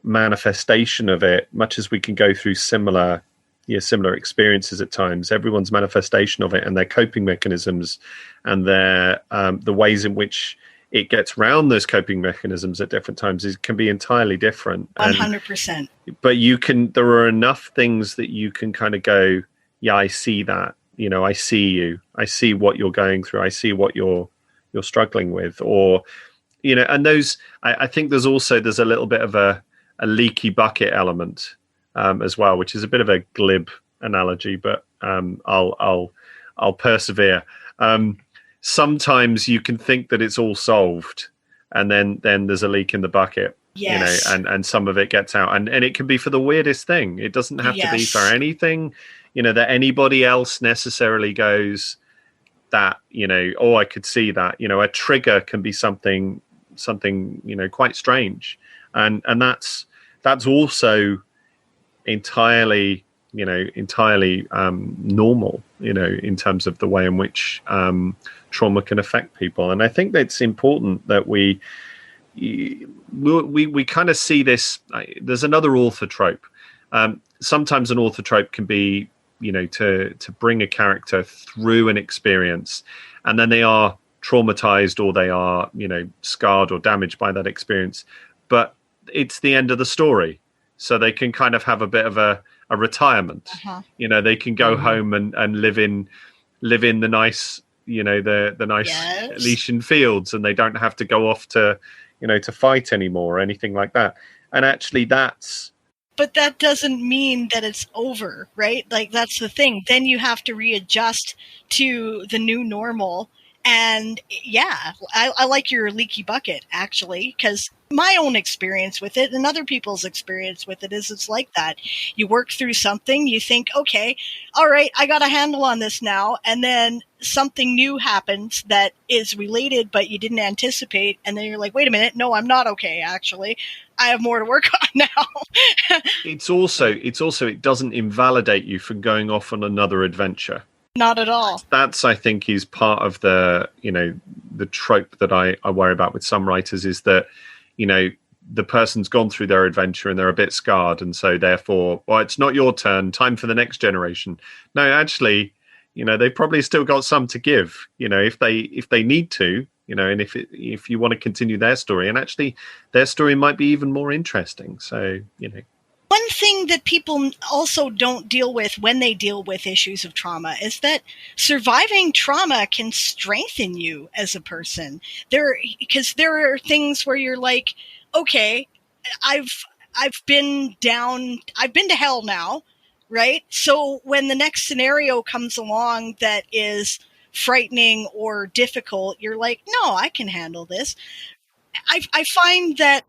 manifestation of it, much as we can go through similar experiences at times, everyone's manifestation of it and their coping mechanisms and their the ways in which it gets around those coping mechanisms at different times can be entirely different. 100%. But there are enough things that you can kind of go, yeah, I see that. I see you. I see what you're going through. I see what you're struggling with, or and those. I think there's a little bit of a leaky bucket element as well, which is a bit of a glib analogy, but I'll persevere. Sometimes you can think that it's all solved, and then there's a leak in the bucket. Yes. and some of it gets out, and it can be for the weirdest thing. It doesn't have to be for anything, that anybody else necessarily goes that, oh, I could see that. A trigger can be something quite strange, and that's also entirely normal, in terms of the way in which trauma can affect people. And I think that it's important that we kind of see this. There's another author trope. Sometimes an author trope can be, to bring a character through an experience, and then they are traumatized, or they are, scarred or damaged by that experience, but it's the end of the story, so they can kind of have a bit of a retirement. They can go home and live in the nice, the nice Elysian fields, and they don't have to go off to to fight anymore or anything like that. And actually but that doesn't mean that it's over, right? Like, that's the thing. Then you have to readjust to the new normal. And yeah, I like your leaky bucket, actually, because my own experience with it and other people's experience with it is it's like that. You work through something, you think, okay, all right, I got a handle on this now. And then something new happens that is related, but you didn't anticipate. And then you're like, wait a minute, no, I'm not okay, actually. I have more to work on now. It's also, it doesn't invalidate you from going off on another adventure. Not at all. That's, I think, is part of the, the trope that I worry about with some writers, is that, the person's gone through their adventure and they're a bit scarred. And so therefore, well, it's not your turn, time for the next generation. No, actually, they've probably still got some to give, if they need to, and if you want to continue their story, and actually their story might be even more interesting. So, One thing that people also don't deal with when they deal with issues of trauma is that surviving trauma can strengthen you as a person. Because there are things where you're like, okay, I've been down, I've been to hell now, right? So when the next scenario comes along that is frightening or difficult, you're like, no, I can handle this. I find that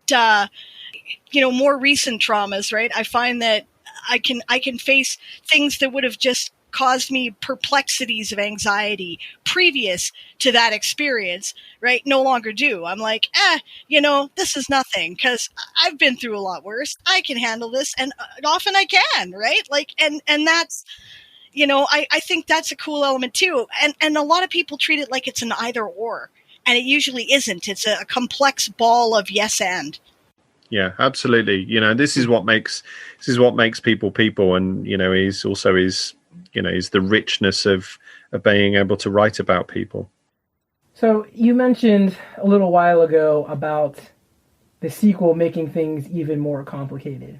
more recent traumas, right? I find that I can face things that would have just caused me perplexities of anxiety previous to that experience, right? No longer do. I'm like, this is nothing, because I've been through a lot worse. I can handle this, and often I can, right? Like, and that's, I think that's a cool element too. And a lot of people treat it like it's an either or, and it usually isn't. It's a complex ball of yes and. Yeah, absolutely. This is what makes people, and is also is the richness of being able to write about people. So you mentioned a little while ago about the sequel making things even more complicated.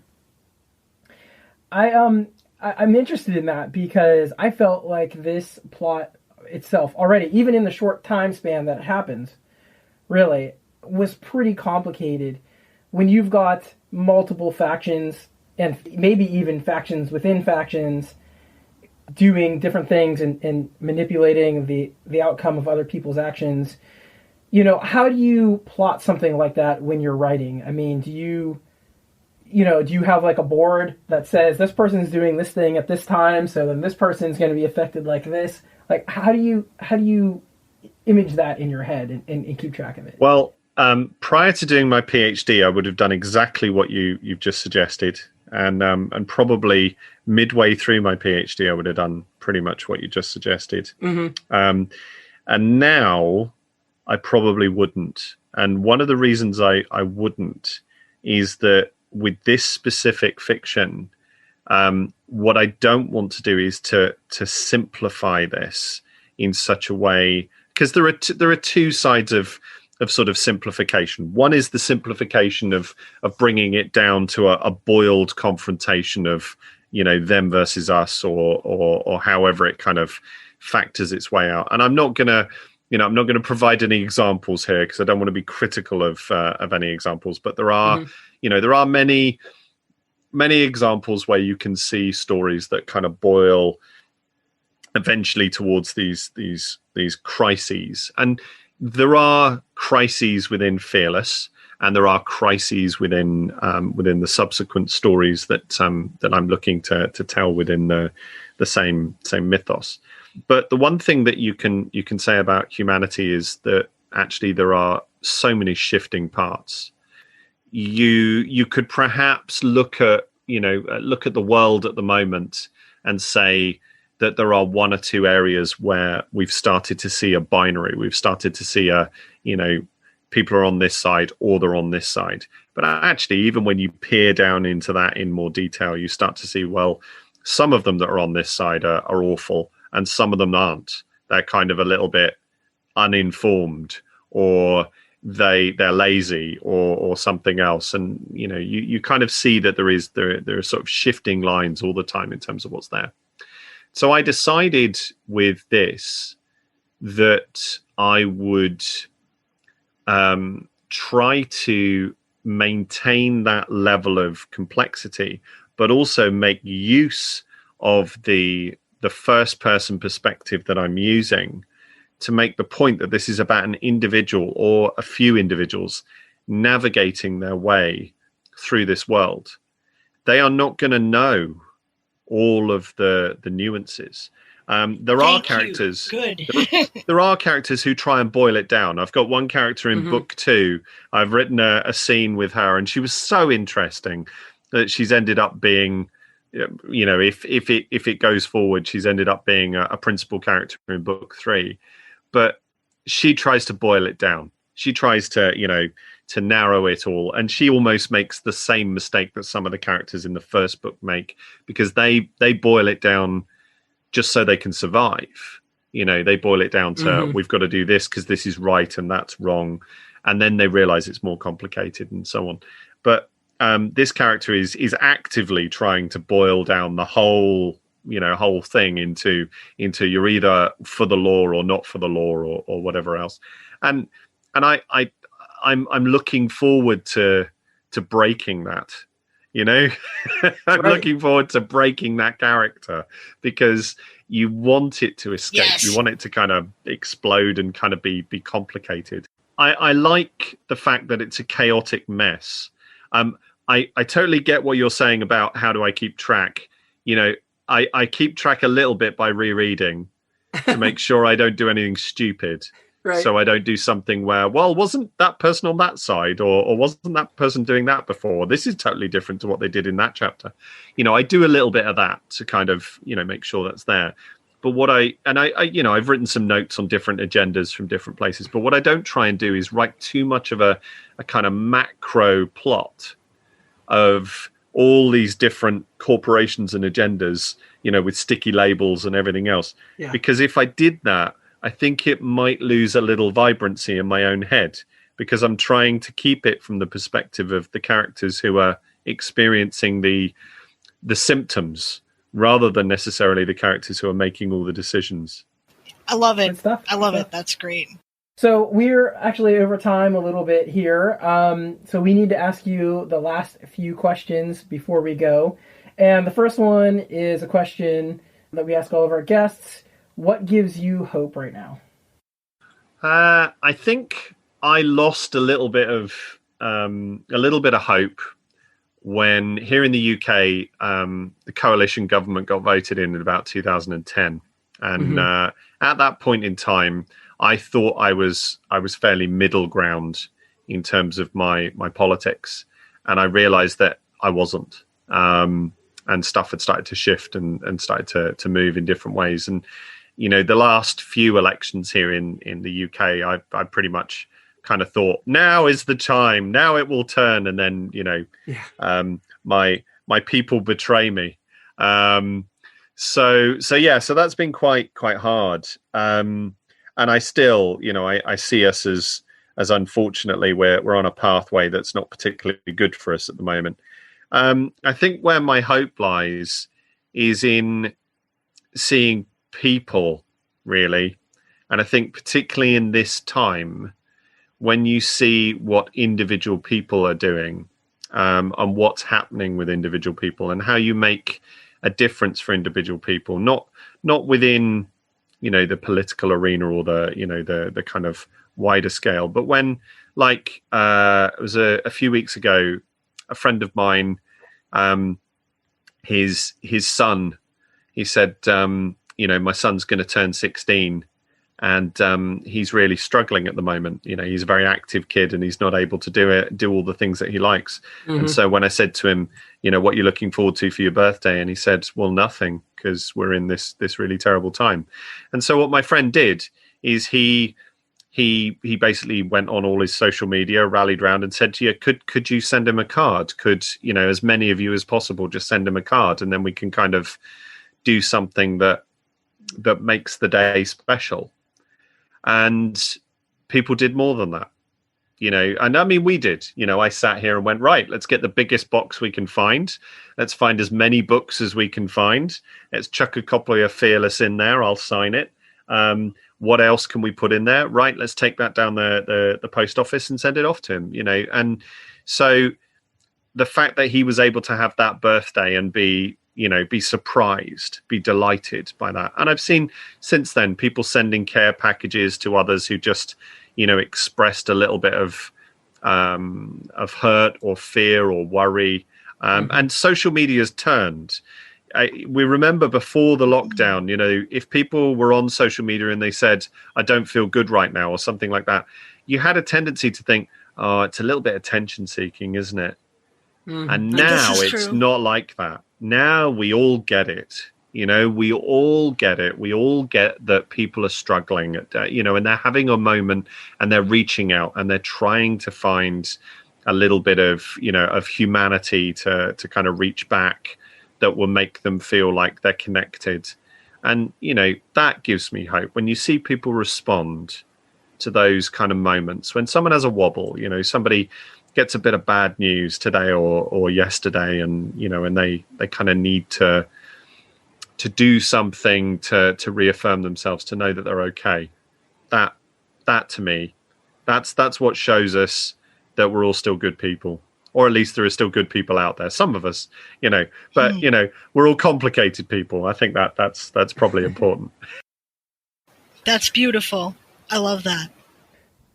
I'm interested in that because I felt like this plot itself already, even in the short time span that it happens, really was pretty complicated. When you've got multiple factions, and maybe even factions within factions, doing different things and manipulating the outcome of other people's actions, how do you plot something like that when you're writing? I mean, do you have like a board that says this person's doing this thing at this time, so then this person's going to be affected like this? Like, how do you image that in your head and keep track of it? Well, prior to doing my PhD, I would have done exactly what you've just suggested, and probably midway through my PhD, I would have done pretty much what you just suggested. Mm-hmm. And now I probably wouldn't. And one of the reasons I wouldn't is that with this specific fiction, what I don't want to do is to simplify this in such a way, because there are two sides of sort of simplification. One is the simplification of bringing it down to a boiled confrontation of, them versus us, or however it kind of factors its way out. And I'm not gonna provide any examples here because I don't want to be critical of any examples. But there are, there are many examples where you can see stories that kind of boil eventually towards these crises. And there are crises within Fearless, and there are crises within the subsequent stories that I'm looking to tell within the same mythos. But the one thing that you can say about humanity is that actually there are so many shifting parts. You could perhaps look at the world at the moment and say that there are one or two areas where we've started to see a binary. We've started to see people are on this side or they're on this side. But actually, even when you peer down into that in more detail, you start to see, well, some of them that are on this side are awful, and some of them aren't. They're kind of a little bit uninformed, or they're lazy, or something else. And you kind of see that there are sort of shifting lines all the time in terms of what's there. So I decided with this that I would try to maintain that level of complexity, but also make use of the first person perspective that I'm using to make the point that this is about an individual or a few individuals navigating their way through this world. They are not going to know all of the nuances. There are characters. Good. there are characters who try and boil it down. I've got one character in book 2. I've written a scene with her, and she was so interesting that she's ended up being, if it goes forward, she's ended up being a principal character in book 3. But she tries to boil it down. She tries to narrow it all, and she almost makes the same mistake that some of the characters in the first book make, because they boil it down just so they can survive. They boil it down to we've got to do this because this is right and that's wrong, and then they realize it's more complicated and so on. But this character is actively trying to boil down the whole thing into you're either for the law or not for the law, or whatever else. And I'm looking forward to breaking that. I'm looking forward to breaking that character, because you want it to escape. Yes. You want it to kind of explode and kind of be complicated. I like the fact that it's a chaotic mess. I totally get what you're saying about how do I keep track. I keep track a little bit by rereading to make sure I don't do anything stupid. Right. So I don't do something where, well, wasn't that person on that side, or wasn't that person doing that before? This is totally different to what they did in that chapter. I do a little bit of that to kind of, make sure that's there. But I've written some notes on different agendas from different places. But what I don't try and do is write too much of a kind of macro plot of all these different corporations and agendas, with sticky labels and everything else. Yeah. Because if I did that, I think it might lose a little vibrancy in my own head, because I'm trying to keep it from the perspective of the characters who are experiencing the symptoms, rather than necessarily the characters who are making all the decisions. I love it. I love it. That's great. So we're actually over time a little bit here. So we need to ask you the last few questions before we go. And the first one is a question that we ask all of our guests. What gives you hope right now? I think I lost a little bit of hope when here in the UK, the coalition government got voted in about 2010, and at that point in time, I thought I was fairly middle ground in terms of my politics, and I realised that I wasn't. And stuff had started to shift and started to move in different ways. And the last few elections here in the UK, I pretty much kind of thought, now is the time, now it will turn. And then, my people betray me. So that's been quite hard. And I still, I see us as unfortunately we're on a pathway that's not particularly good for us at the moment. I think where my hope lies is in seeing people, really. And I think particularly in this time, when you see what individual people are doing, and what's happening with individual people, and how you make a difference for individual people, not within, the political arena or the kind of wider scale, but when, like it was a few weeks ago, a friend of mine, his son, he said, my son's going to turn 16, and he's really struggling at the moment. He's a very active kid, and he's not able to do all the things that he likes. Mm-hmm. And so when I said to him, what you're looking forward to for your birthday, and he said, well, nothing, because we're in this really terrible time. And so what my friend did is he basically went on all his social media, rallied around, and said to you, could you send him a card? Could as many of you as possible just send him a card, and then we can kind of do something that makes the day special. And people did more than that, and I mean, we did. I sat here and went, right, let's get the biggest box we can find. Let's find as many books as we can find. Let's chuck a copy of Fearless in there. I'll sign it. What else can we put in there? Right, let's take that down the post office and send it off to him. And so the fact that he was able to have that birthday and be surprised, be delighted by that. And I've seen since then people sending care packages to others who just, expressed a little bit of hurt or fear or worry. And social media has turned. We remember before the lockdown, if people were on social media and they said, I don't feel good right now, or something like that, you had a tendency to think, oh, it's a little bit attention seeking, isn't it? And now it's not like that. Now we all get it. We all get it. We all get that people are struggling, and they're having a moment, and they're reaching out, and they're trying to find a little bit of, of humanity to kind of reach back that will make them feel like they're connected. And, that gives me hope. When you see people respond to those kind of moments, when someone has a wobble, somebody gets a bit of bad news today or yesterday, and and they kind of need to do something to reaffirm themselves, to know that they're okay. That to me, that's what shows us that we're all still good people, or at least there are still good people out there. Some of us, but we're all complicated people. I think that's probably important. That's beautiful. I love that.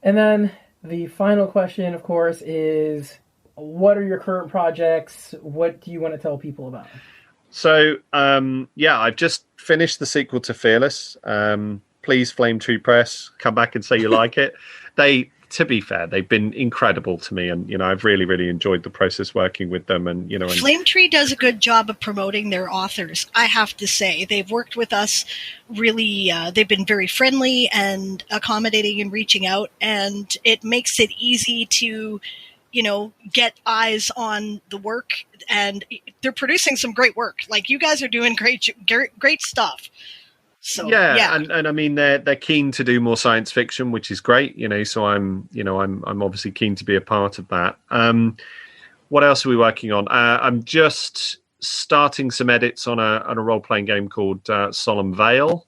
And then the final question, of course, is what are your current projects? What do you want to tell people about? So, I've just finished the sequel to Fearless. Please, Flame Tree Press, come back and say you like it. To be fair, they've been incredible to me, and I've really, really enjoyed the process working with them. And Flame Tree does a good job of promoting their authors. I have to say, they've worked with us really. They've been very friendly and accommodating and reaching out, and it makes it easy to get eyes on the work, and they're producing some great work. Like, you guys are doing great stuff. So, yeah. And I mean, they're keen to do more science fiction, which is great. So I'm obviously keen to be a part of that. What else are we working on? I'm just starting some edits on a role-playing game called Solemn Veil.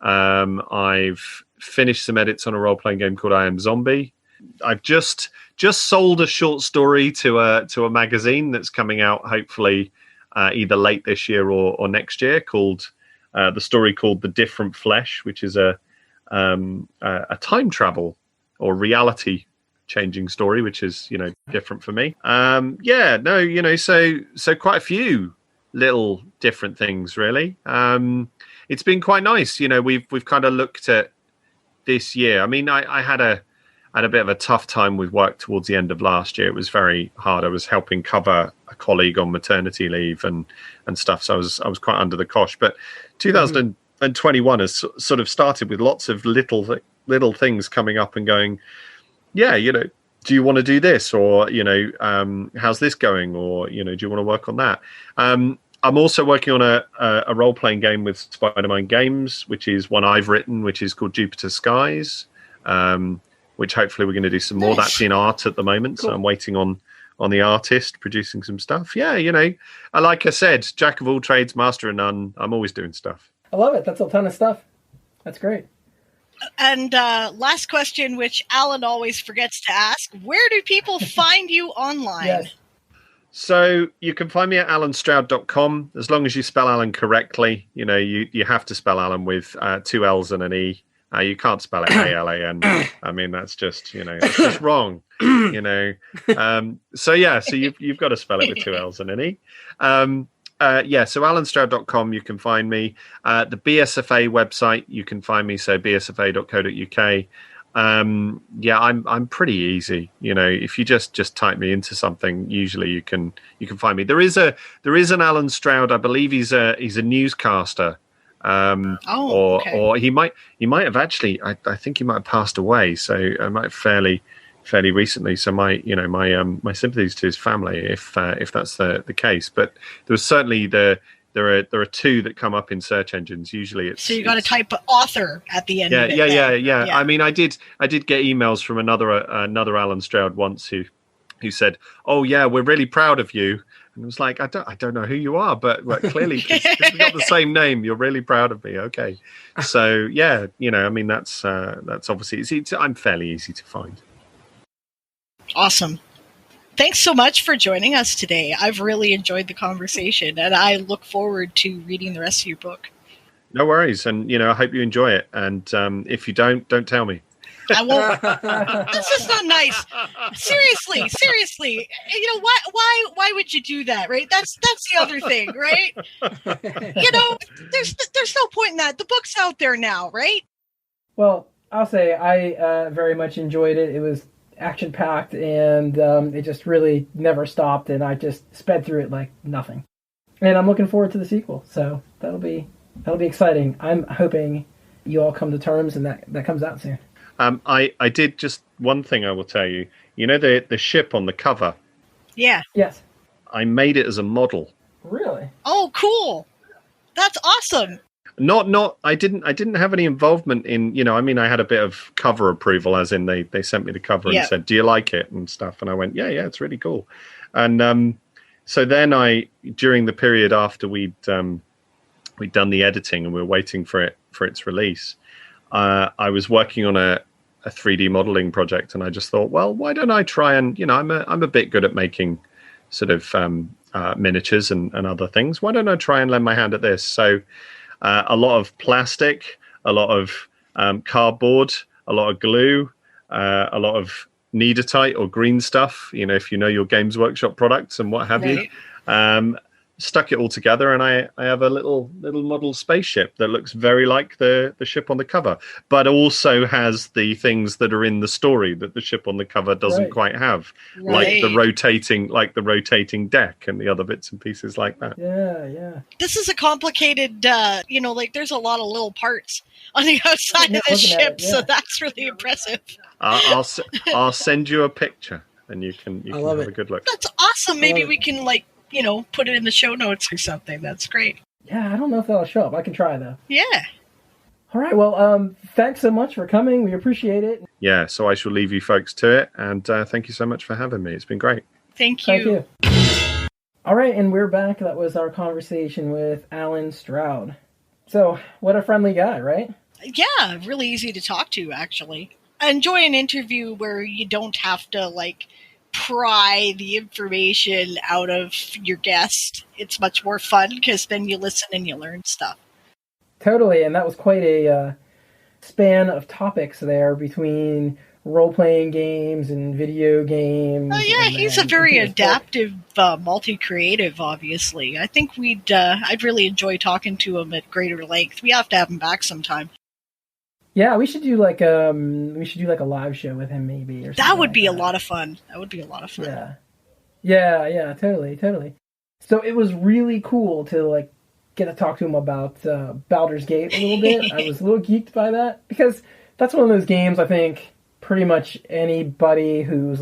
I've finished some edits on a role-playing game called I Am Zombie. I've just sold a short story to a magazine that's coming out hopefully either late this year or next year, called the story called The Different Flesh, which is a time travel or reality changing story, which is different for me. So quite a few little different things, really. It's been quite nice. We've kind of looked at this year. I mean, I had a bit of a tough time with work towards the end of last year. It was very hard. I was helping cover a colleague on maternity leave and stuff, so I was quite under the cosh. But 2021 has sort of started with lots of little things coming up and going, do you want to do this, or how's this going, or do you want to work on that? I'm also working on a role-playing game with Spider-Man Games, which is one I've written, which is called Jupiter Skies, which hopefully we're going to do some more. That's in art at the moment, cool. So I'm waiting on the artist producing some stuff. Like I said, jack of all trades, master of none. I'm always doing stuff. I love it. That's a ton of stuff. That's great. And last question, which Alan always forgets to ask: where do people find you online? Yes. So you can find me at alanstroud.com. As long as you spell Alan correctly, you have to spell Alan with 2 L's and an E. You can't spell it Alan. I mean, that's just, it's just wrong, So you've got to spell it with 2 L's and an E. So AlanStroud.com, you can find me. The BSFA website, you can find me, so bsfa.co.uk. I'm pretty easy. If you just type me into something, usually you can find me. There is an Alan Stroud. I believe he's a newscaster. Or he might have actually. I think he might have passed away. So I might have fairly recently. So my sympathies to his family if that's the case. But there was certainly there are 2 that come up in search engines. Usually it's so you got to type author at the end. Yeah. I mean, I did get emails from another Alan Stroud once who said, "Oh yeah, we're really proud of you." And I was like, I don't know who you are, but clearly, because we got the same name, you're really proud of me. Okay, so yeah, I mean, that's obviously I'm fairly easy to find. Awesome. Thanks so much for joining us today. I've really enjoyed the conversation, and I look forward to reading the rest of your book. No worries, and I hope you enjoy it. And if you don't tell me. I won't. That's just not nice. Seriously. Why would you do that, right? That's the other thing, right? There's no point in that. The book's out there now, right? Well, I'll say I very much enjoyed it. It was action-packed, and it just really never stopped, and I just sped through it like nothing. And I'm looking forward to the sequel, so that'll be exciting. I'm hoping you all come to terms and that comes out soon. I did just one thing I will tell you. The ship on the cover? Yeah. Yes. I made it as a model. Really? Oh, cool. That's awesome. I didn't have any involvement in, I had a bit of cover approval, as in they sent me the cover and said, "Do you like it?" and stuff. And I went, yeah, it's really cool. And so then during the period after we'd done the editing and we were waiting for its release, I was working on a 3D modeling project, and I just thought, well, why don't I try and, I'm a bit good at making sort of miniatures and other things. Why don't I try and lend my hand at this? So a lot of plastic, a lot of cardboard, a lot of glue, a lot of Needotite or green stuff, if you know your Games Workshop products and what have you. Stuck it all together, and I have a little model spaceship that looks very like the ship on the cover, but also has the things that are in the story that the ship on the cover doesn't quite have, like the rotating deck and the other bits and pieces like that. Yeah. This is a complicated, there's a lot of little parts on the outside of the ship, so that's really impressive. I'll send you a picture, and you can have a good look. That's awesome. Maybe we can put it in the show notes or something. That's great. Yeah, I don't know if that'll show up. I can try, though. Yeah. All right, well, thanks so much for coming. We appreciate it. Yeah, so I shall leave you folks to it, and thank you so much for having me. It's been great. Thank you. All right, and we're back. That was our conversation with Alan Stroud. So, what a friendly guy, right? Yeah, really easy to talk to, actually. I enjoy an interview where you don't have to, pry the information out of your guest. It's much more fun because then you listen and you learn stuff. Totally, and that was quite a span of topics there between role-playing games and video games. Oh yeah, he's a very adaptive, multi-creative, obviously. I think I'd really enjoy talking to him at greater length. We have to have him back sometime. Yeah, we should do like a live show with him maybe. Or something. That would be a lot of fun. Yeah, totally. So it was really cool to get to talk to him about Baldur's Gate a little bit. I was a little geeked by that because that's one of those games I think pretty much anybody who's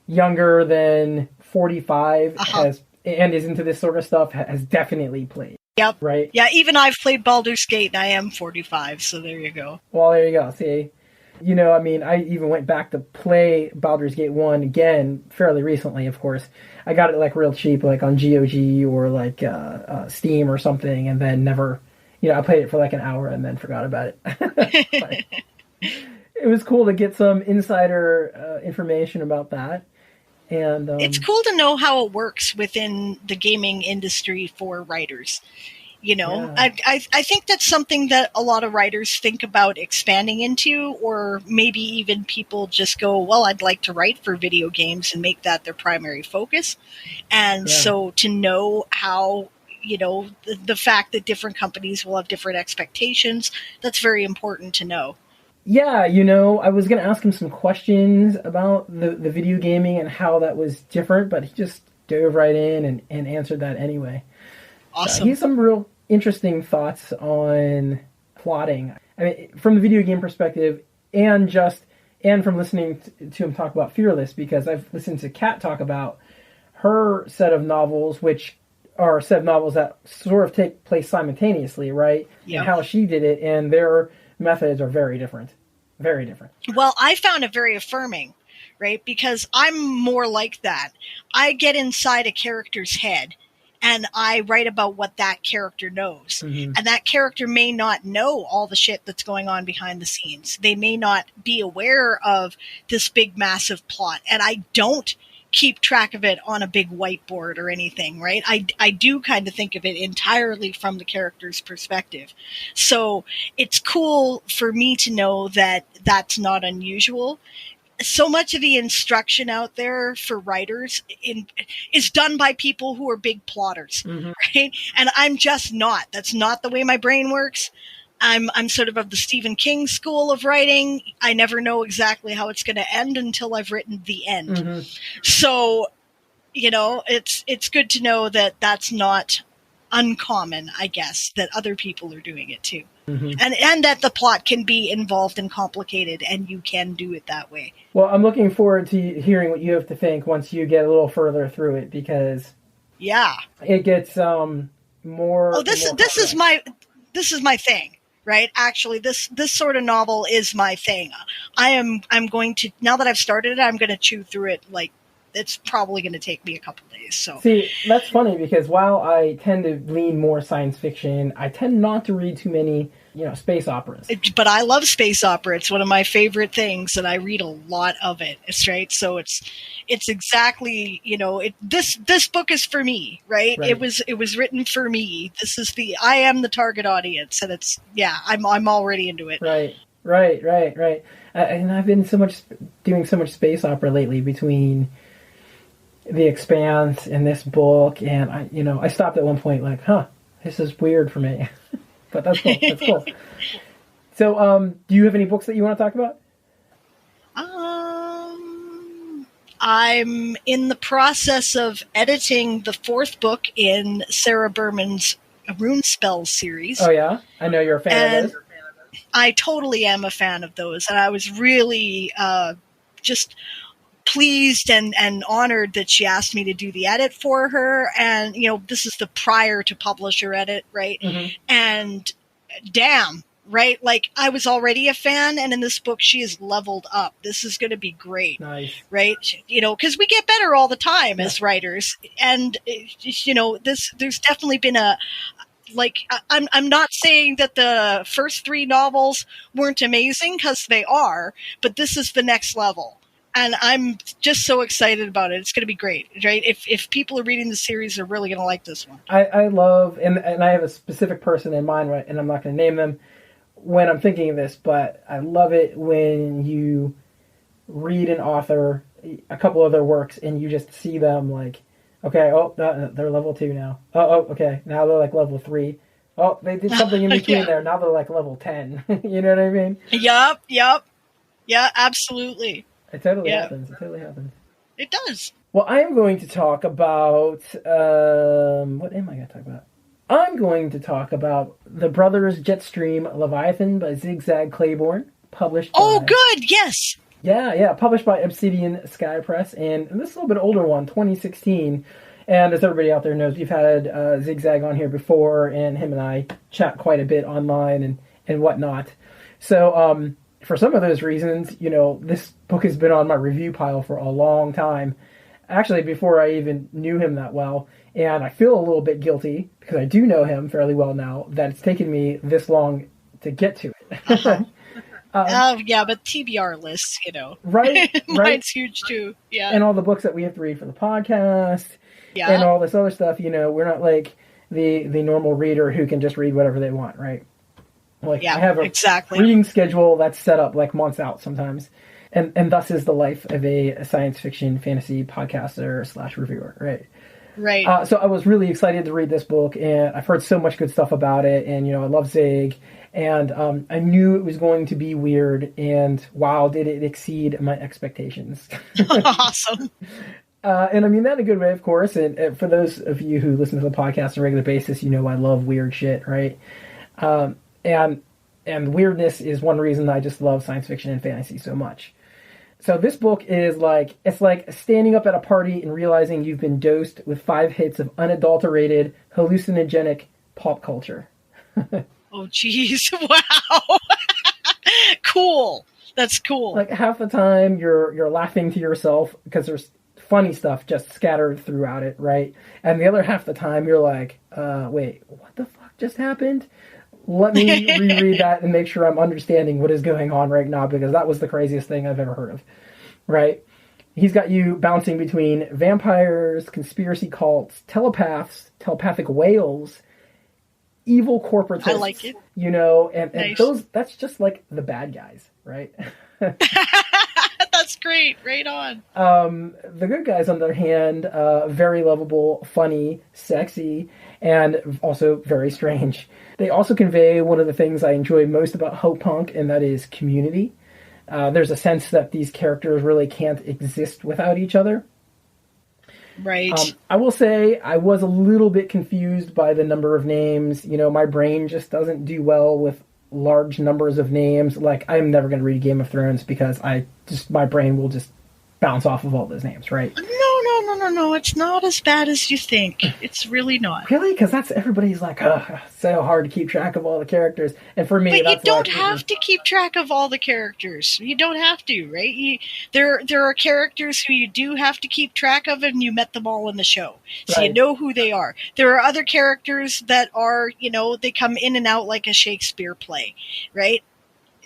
younger than 45 has and is into this sort of stuff has definitely played. Yep. Right? Yeah, even I've played Baldur's Gate, and I am 45, so there you go. Well, there you go. See, I even went back to play Baldur's Gate 1 again fairly recently, of course. I got it, real cheap, on GOG or, Steam or something, and then never, I played it for, an hour and then forgot about it. It was cool to get some insider information about that. And it's cool to know how it works within the gaming industry for writers. Yeah. I think that's something that a lot of writers think about expanding into, or maybe even people just go, well, I'd like to write for video games and make that their primary focus. And so to know how, the fact that different companies will have different expectations, that's very important to know. Yeah, I was going to ask him some questions about the video gaming and how that was different, but he just dove right in and answered that anyway. Awesome. He has some real interesting thoughts on plotting. I mean, from the video game perspective, and from listening to him talk about Fearless, because I've listened to Kat talk about her set of novels, which are a set of novels that sort of take place simultaneously, right? Yeah. And how she did it, and their methods are very different. Very different. Well, I found it very affirming, right? Because I'm more like that. I get inside a character's head and I write about what that character knows. Mm-hmm. And that character may not know all the shit that's going on behind the scenes. They may not be aware of this big, massive plot. And I don't keep track of it on a big whiteboard or anything, right? I do kind of think of it entirely from the character's perspective. So it's cool for me to know that that's not unusual. So much of the instruction out there for writers is done by people who are big plotters, mm-hmm. right? And I'm just not. That's not the way my brain works. I'm sort of the Stephen King school of writing. I never know exactly how it's going to end until I've written the end. Mm-hmm. So, it's good to know that that's not uncommon, I guess, that other people are doing it too. Mm-hmm. And that the plot can be involved and complicated, and you can do it that way. Well, I'm looking forward to hearing what you have to think once you get a little further through it, because it gets more. Oh, this is my thing, right? Actually, this sort of novel is my thing. I'm going to, now that I've started it, I'm going to chew through it. Like, it's probably going to take me a couple days. So see, that's funny, because while I tend to lean more science fiction, I tend not to read too many, space operas. But I love space opera. It's one of my favorite things, and I read a lot of it. It's right. So it's exactly, this book is for me, right? It was written for me. I am the target audience, and I'm already into it. Right. And I've been doing so much space opera lately between The Expanse and this book, and I stopped at one point like, this is weird for me. But that's cool. That's cool. So, do you have any books that you want to talk about? I'm in the process of editing the 4th book in Sarah Berman's Rune Spells series. Oh yeah? I know you're a fan of those. I totally am a fan of those, and I was really just pleased and honored that she asked me to do the edit for her. And this is the prior to publisher edit, right? Mm-hmm. And damn, right? Like, I was already a fan, and in this book she is leveled up. This is going to be great. Nice. Right? Because we get better all the time as writers, and there's definitely been I'm not saying that the first 3 novels weren't amazing, because they are, but this is the next level. And I'm just so excited about it. It's going to be great, right? If people are reading the series, they're really going to like this one. I love, and I have a specific person in mind, right, and I'm not going to name them when I'm thinking of this, but I love it when you read an author, a couple of their works, and you just see them like, okay, they're level 2 now. Oh, okay, now they're like level 3. Oh, they did something in between there. Now they're like level 10. You know what I mean? Yup. Yeah, absolutely. It totally happens. It does. Well, I am going to talk about, what am I going to talk about? I'm going to talk about The Brothers Jetstream Leviathan by Zigzag Claybourne, published by... Oh, good, yes! Yeah, published by Obsidian Skypress, and this is a little bit older one, 2016. And as everybody out there knows, we've had Zigzag on here before, and him and I chat quite a bit online and whatnot. So, for some of those reasons, this book has been on my review pile for a long time. Actually, before I even knew him that well. And I feel a little bit guilty, because I do know him fairly well now, that it's taken me this long to get to it. But TBR lists, Right. Mine's huge too. Yeah. And all the books that we have to read for the podcast. Yeah. And all this other stuff, we're not like the normal reader who can just read whatever they want, right? Like, Yeah, I have a exactly. reading schedule that's set up like months out sometimes. And thus is the life of a science fiction fantasy podcaster / reviewer, right? Right. So I was really excited to read this book, and I've heard so much good stuff about it, and, I love Zig, and I knew it was going to be weird, and wow, did it exceed my expectations. Awesome. And I mean that in a good way, of course, and for those of you who listen to the podcast on a regular basis, I love weird shit, right? And weirdness is one reason I just love science fiction and fantasy so much. So this book is it's like standing up at a party and realizing you've been dosed with 5 hits of unadulterated, hallucinogenic pop culture. Oh, geez. Wow. Cool. That's cool. Like, half the time you're laughing to yourself because there's funny stuff just scattered throughout it, right? And the other half the time you're like, wait, what the fuck just happened? Let me reread that and make sure I'm understanding what is going on right now, because that was the craziest thing I've ever heard of, right? He's got you bouncing between vampires, conspiracy cults, telepaths, telepathic whales, evil corporatists. I like it. And Nice. that's just like the bad guys, right? That's great. Right on. The good guys, on the other hand, very lovable, funny, sexy, and also very strange. They also convey one of the things I enjoy most about Hope Punk, and that is community. There's a sense that these characters really can't exist without each other. Right. I will say I was a little bit confused by the number of names. My brain just doesn't do well with large numbers of names. Like, I'm never going to read Game of Thrones because my brain will just bounce off of all those names, right? No. It's not as bad as you think. It's really not. Really? Because everybody's like, oh, so hard to keep track of all the characters. And for me, But you that's don't have to keep track of all the characters. You don't have to, right? There are characters who you do have to keep track of, and you met them all in the show. So Right. you know who they are. There are other characters that are, they come in and out like a Shakespeare play, right?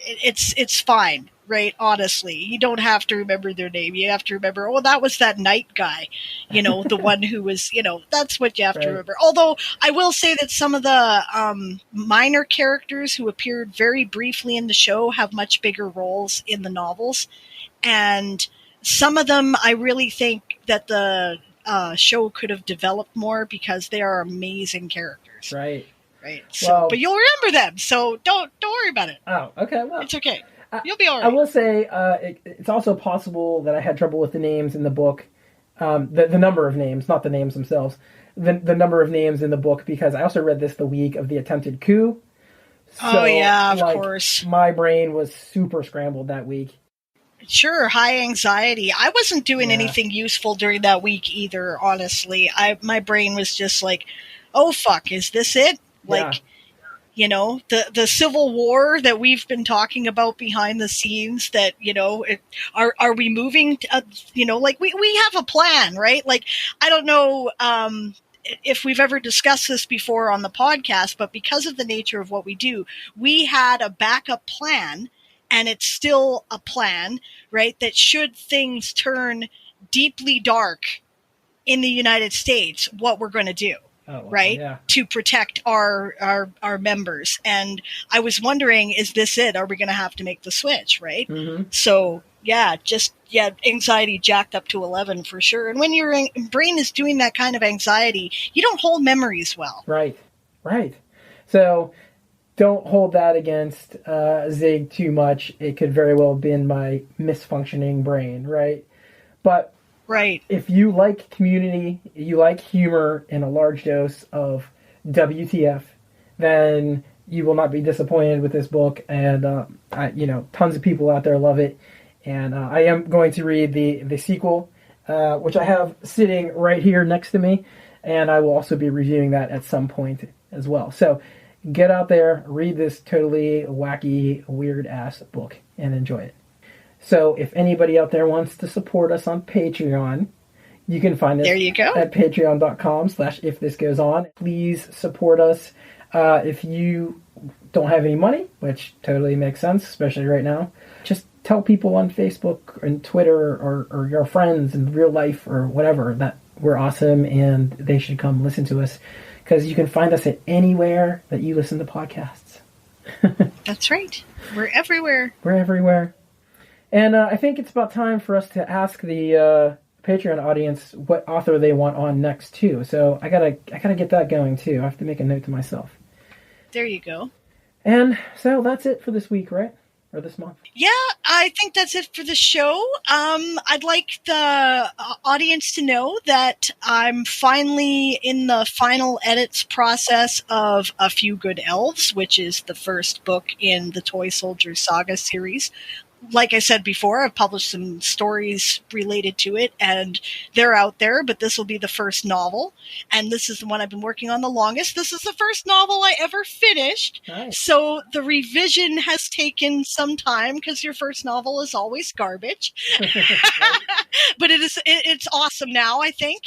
It's fine, right? Honestly, you don't have to remember their name. You have to remember, that was that knight guy, the one who was, that's what you have to remember. Although I will say that some of the minor characters who appeared very briefly in the show have much bigger roles in the novels. And some of them, I really think that the show could have developed more, because they are amazing characters. Right. Right. So, but you'll remember them. So don't worry about it. Oh, okay. Well, it's okay. You'll be all right. I will say it's also possible that I had trouble with the names in the book, the number of names, not the names themselves, the number of names in the book, because I also read this the week of the attempted coup. So, of course. My brain was super scrambled that week. Sure, high anxiety. I wasn't doing anything useful during that week either, honestly. My brain was just like, oh, fuck, is this it? Like, the Civil War that we've been talking about behind the scenes, that, are we moving, like we have a plan, right? Like, I don't know if we've ever discussed this before on the podcast, but because of the nature of what we do, we had a backup plan, and it's still a plan, right? That should things turn deeply dark in the United States, what we're going to do. Oh, wow, right? Yeah. To protect our members. And I was wondering, is this it? Are we going to have to make the switch, right? Mm-hmm. So, anxiety jacked up to 11 for sure. And when your brain is doing that kind of anxiety, you don't hold memories well. Right. So don't hold that against Zig too much. It could very well have been my misfunctioning brain, right? But right. If you like community, you like humor and a large dose of WTF, then you will not be disappointed with this book. And, tons of people out there love it. And I am going to read the sequel, which I have sitting right here next to me. And I will also be reviewing that at some point as well. So get out there, read this totally wacky, weird-ass book, and enjoy it. So if anybody out there wants to support us on Patreon, you can find us at patreon.com/ifthisgoeson. Please support us. If you don't have any money, which totally makes sense, especially right now, just tell people on Facebook and Twitter or your friends in real life or whatever that we're awesome and they should come listen to us. because you can find us at anywhere that you listen to podcasts. That's right. We're everywhere. We're everywhere. And I think it's about time for us to ask the Patreon audience what author they want on next too. So I gotta get that going too. I have to make a note to myself. There you go. And so that's it for this week, right? Or this month? Yeah, I think that's it for the show. I'd like the audience to know that I'm finally in the final edits process of A Few Good Elves, which is the first book in the Toy Soldier Saga series. Like I said before, I've published some stories related to it, and they're out there, but this will be the first novel, and this is the one I've been working on the longest. This is the first novel I ever finished, Nice. so the revision has taken some time, because your first novel is always garbage. But it's awesome now, I think,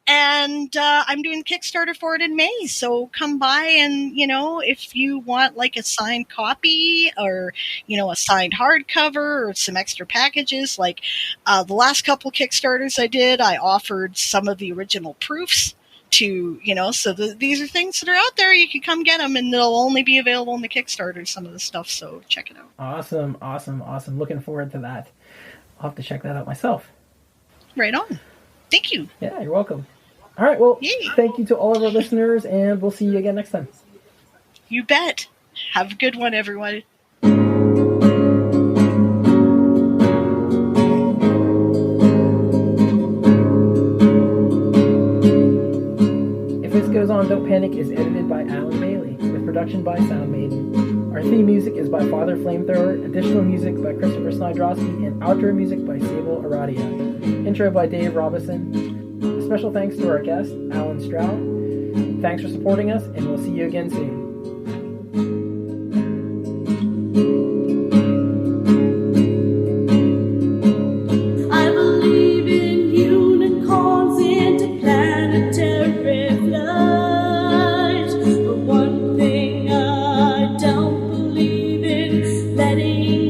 and I'm doing Kickstarter for it in May, so come by and, if you want like a signed copy or, a signed hardcover, or some extra packages. Like the last couple Kickstarters I did, I offered some of the original proofs to, so these are things that are out there. You can come get them, and they'll only be available in the Kickstarter, some of the stuff. So check it out. Awesome. Looking forward to that. I'll have to check that out myself. Right on. Thank you. Yeah, you're welcome. All right, well, Yay. Thank you to all of our listeners, and we'll see you again next time. You bet. Have a good one, everyone. This Goes On, Don't Panic is edited by Alan Bailey, with production by Sound Maiden. Our theme music is by Father Flamethrower, additional music by Christopher Snydrowski, and outro music by Sable Aradia. Intro by Dave Robison. A special thanks to our guest, Alan Stroud. Thanks for supporting us, and we'll see you again soon. Letting